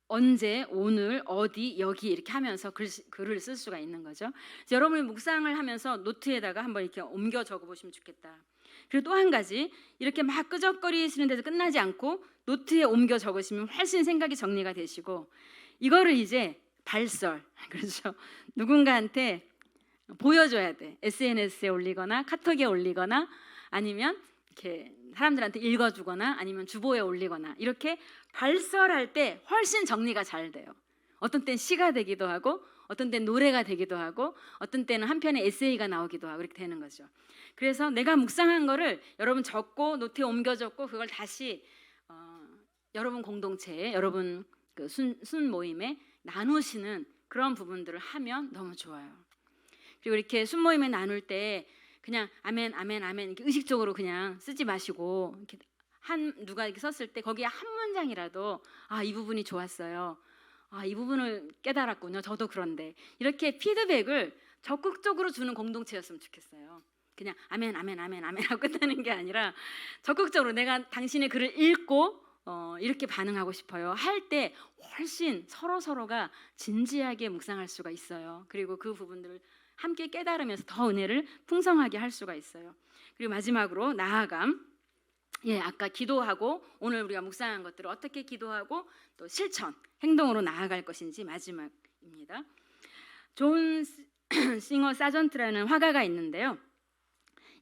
언제, 오늘, 어디, 여기 이렇게 하면서 글을 쓸 수가 있는 거죠. 그래서 여러분이 묵상을 하면서 노트에다가 한번 이렇게 옮겨 적어보시면 좋겠다. 그리고 또 한 가지, 이렇게 막 끄적거리시는 데서 끝나지 않고 노트에 옮겨 적으시면 훨씬 생각이 정리가 되시고, 이거를 이제 발설, 그렇죠, 누군가한테 보여줘야 돼. SNS에 올리거나 카톡에 올리거나, 아니면 이렇게 사람들한테 읽어주거나, 아니면 주보에 올리거나, 이렇게 발설할 때 훨씬 정리가 잘 돼요. 어떤 때는 시가 되기도 하고, 어떤 때는 노래가 되기도 하고, 어떤 때는 한 편의 에세이가 나오기도 하고, 이렇게 되는 거죠. 그래서 내가 묵상한 거를 여러분 적고 노트에 옮겨 적고, 그걸 다시 여러분 공동체에, 여러분 순 모임에 나누시는 그런 부분들을 하면 너무 좋아요. 그리고 이렇게 순 모임에 나눌 때 그냥 아멘 아멘 아멘 이렇게 의식적으로 그냥 쓰지 마시고, 이렇게 누가 이렇게 썼을 때 거기에 한 문장이라도 이 부분이 좋았어요, 이 부분을 깨달았군요, 저도 그런데, 이렇게 피드백을 적극적으로 주는 공동체였으면 좋겠어요. 그냥 아멘 아멘 아멘 아멘 하고 끝나는 게 아니라 적극적으로 내가 당신의 글을 읽고 이렇게 반응하고 싶어요 할 때 훨씬 서로가 진지하게 묵상할 수가 있어요. 그리고 그 부분들을 함께 깨달으면서 더 은혜를 풍성하게 할 수가 있어요. 그리고 마지막으로 나아감. 아까 기도하고 오늘 우리가 묵상한 것들을 어떻게 기도하고 또 실천, 행동으로 나아갈 것인지 마지막입니다. 존 싱어 사전트라는 화가가 있는데요.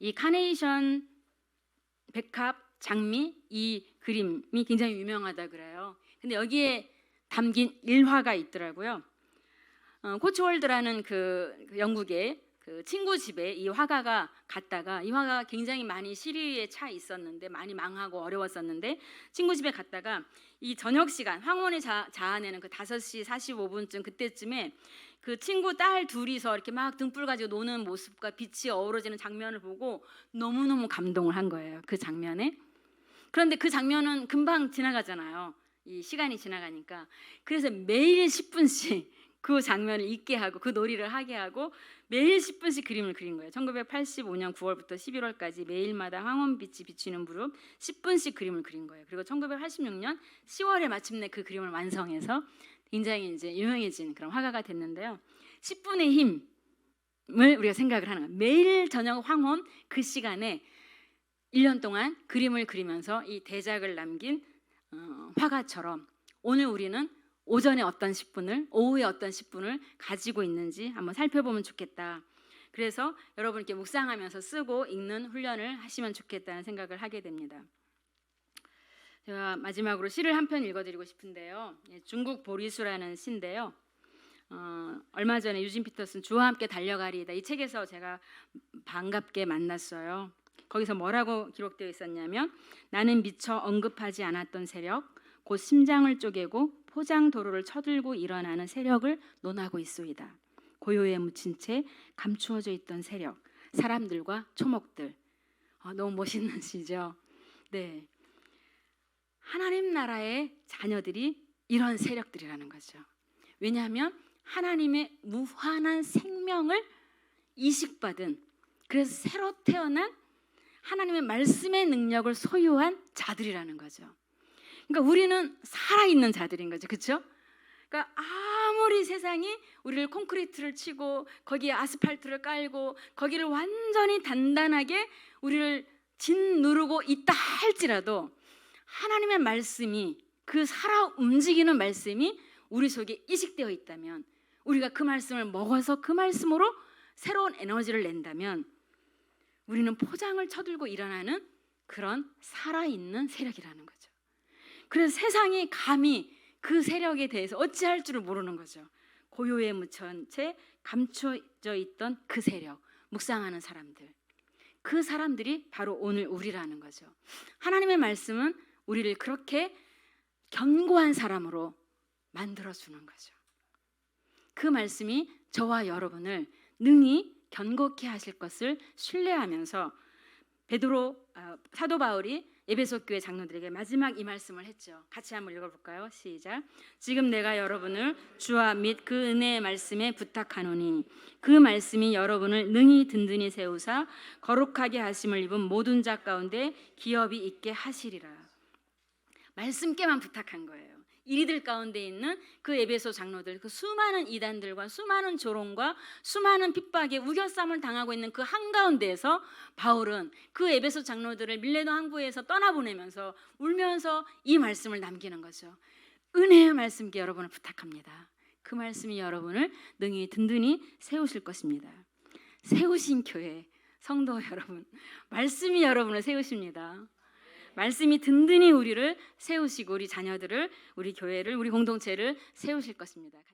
이 카네이션 백합 장미 이 그림이 굉장히 유명하다 그래요. 근데 여기에 담긴 일화가 있더라고요. 코츠월드라는 그 영국의 그 친구 집에 이 화가가 갔다가, 이 화가가 굉장히 많이 시리에 차 있었는데 많이 망하고 어려웠었는데, 친구 집에 갔다가 이 저녁 시간 황혼의 자아내는 그 5시 45분쯤 그때쯤에 그 친구 딸 둘이서 이렇게 막 등불 가지고 노는 모습과 빛이 어우러지는 장면을 보고 너무너무 감동을 한 거예요, 그 장면에. 그런데 그 장면은 금방 지나가잖아요, 이 시간이 지나가니까. 그래서 매일 10분씩 그 장면을 잊게 하고 그 놀이를 하게 하고 매일 10분씩 그림을 그린 거예요. 1985년 9월부터 11월까지 매일마다 황혼빛이 비치는 무렵 10분씩 그림을 그린 거예요. 그리고 1986년 10월에 마침내 그 그림을 완성해서 굉장히 이제 유명해진 그런 화가가 됐는데요. 10분의 힘을 우리가 생각을 하는 거예요. 매일 저녁 황혼 그 시간에 1년 동안 그림을 그리면서 이 대작을 남긴 화가처럼 오늘 우리는 오전에 어떤 10분을, 오후에 어떤 10분을 가지고 있는지 한번 살펴보면 좋겠다. 그래서 여러분 이렇게 묵상하면서 쓰고 읽는 훈련을 하시면 좋겠다는 생각을 하게 됩니다. 제가 마지막으로 시를 한 편 읽어드리고 싶은데요. 중국 보리수라는 시인데요. 얼마 전에 유진 피터슨 주와 함께 달려가리이다, 이 책에서 제가 반갑게 만났어요. 거기서 뭐라고 기록되어 있었냐면, 나는 미처 언급하지 않았던 세력, 곧 심장을 쪼개고 포장 도로를 쳐들고 일어나는 세력을 논하고 있소이다. 고요에 묻힌 채 감추어져 있던 세력, 사람들과 초목들. 너무 멋있는 시죠. 네, 하나님 나라의 자녀들이 이런 세력들이라는 거죠. 왜냐하면 하나님의 무한한 생명을 이식받은, 그래서 새로 태어난 하나님의 말씀의 능력을 소유한 자들이라는 거죠. 그러니까 우리는 살아있는 자들인 거죠, 그렇죠? 그러니까 아무리 세상이 우리를 콘크리트를 치고 거기에 아스팔트를 깔고 거기를 완전히 단단하게 우리를 짓누르고 있다 할지라도 하나님의 말씀이, 그 살아 움직이는 말씀이 우리 속에 이식되어 있다면, 우리가 그 말씀을 먹어서 그 말씀으로 새로운 에너지를 낸다면 우리는 포장을 쳐들고 일어나는 그런 살아있는 세력이라는 거죠. 그래서 세상이 감히 그 세력에 대해서 어찌할 줄을 모르는 거죠. 고요에 묻힌 채 감춰져 있던 그 세력, 묵상하는 사람들, 그 사람들이 바로 오늘 우리라는 거죠. 하나님의 말씀은 우리를 그렇게 견고한 사람으로 만들어주는 거죠. 그 말씀이 저와 여러분을 능히 견고케 하실 것을 신뢰하면서 사도 바울이 에베소 교회 장로들에게 마지막 이 말씀을 했죠. 같이 한번 읽어볼까요? 시작. 지금 내가 여러분을 주와 및 그 은혜의 말씀에 부탁하노니 그 말씀이 여러분을 능히 든든히 세우사 거룩하게 하심을 입은 모든 자 가운데 기업이 있게 하시리라. 말씀께만 부탁한 거예요. 이리들 가운데 있는 그 에베소 장로들, 그 수많은 이단들과 수많은 조롱과 수많은 핍박에 우겨쌈을 당하고 있는 그 한가운데에서 바울은 그 에베소 장로들을 밀레노 항구에서 떠나보내면서 울면서 이 말씀을 남기는 거죠. 은혜의 말씀께 여러분을 부탁합니다. 그 말씀이 여러분을 능히 든든히 세우실 것입니다. 세우신 교회, 성도 여러분, 말씀이 여러분을 세우십니다. 말씀이 든든히 우리를 세우시고 우리 자녀들을, 우리 교회를, 우리 공동체를 세우실 것입니다.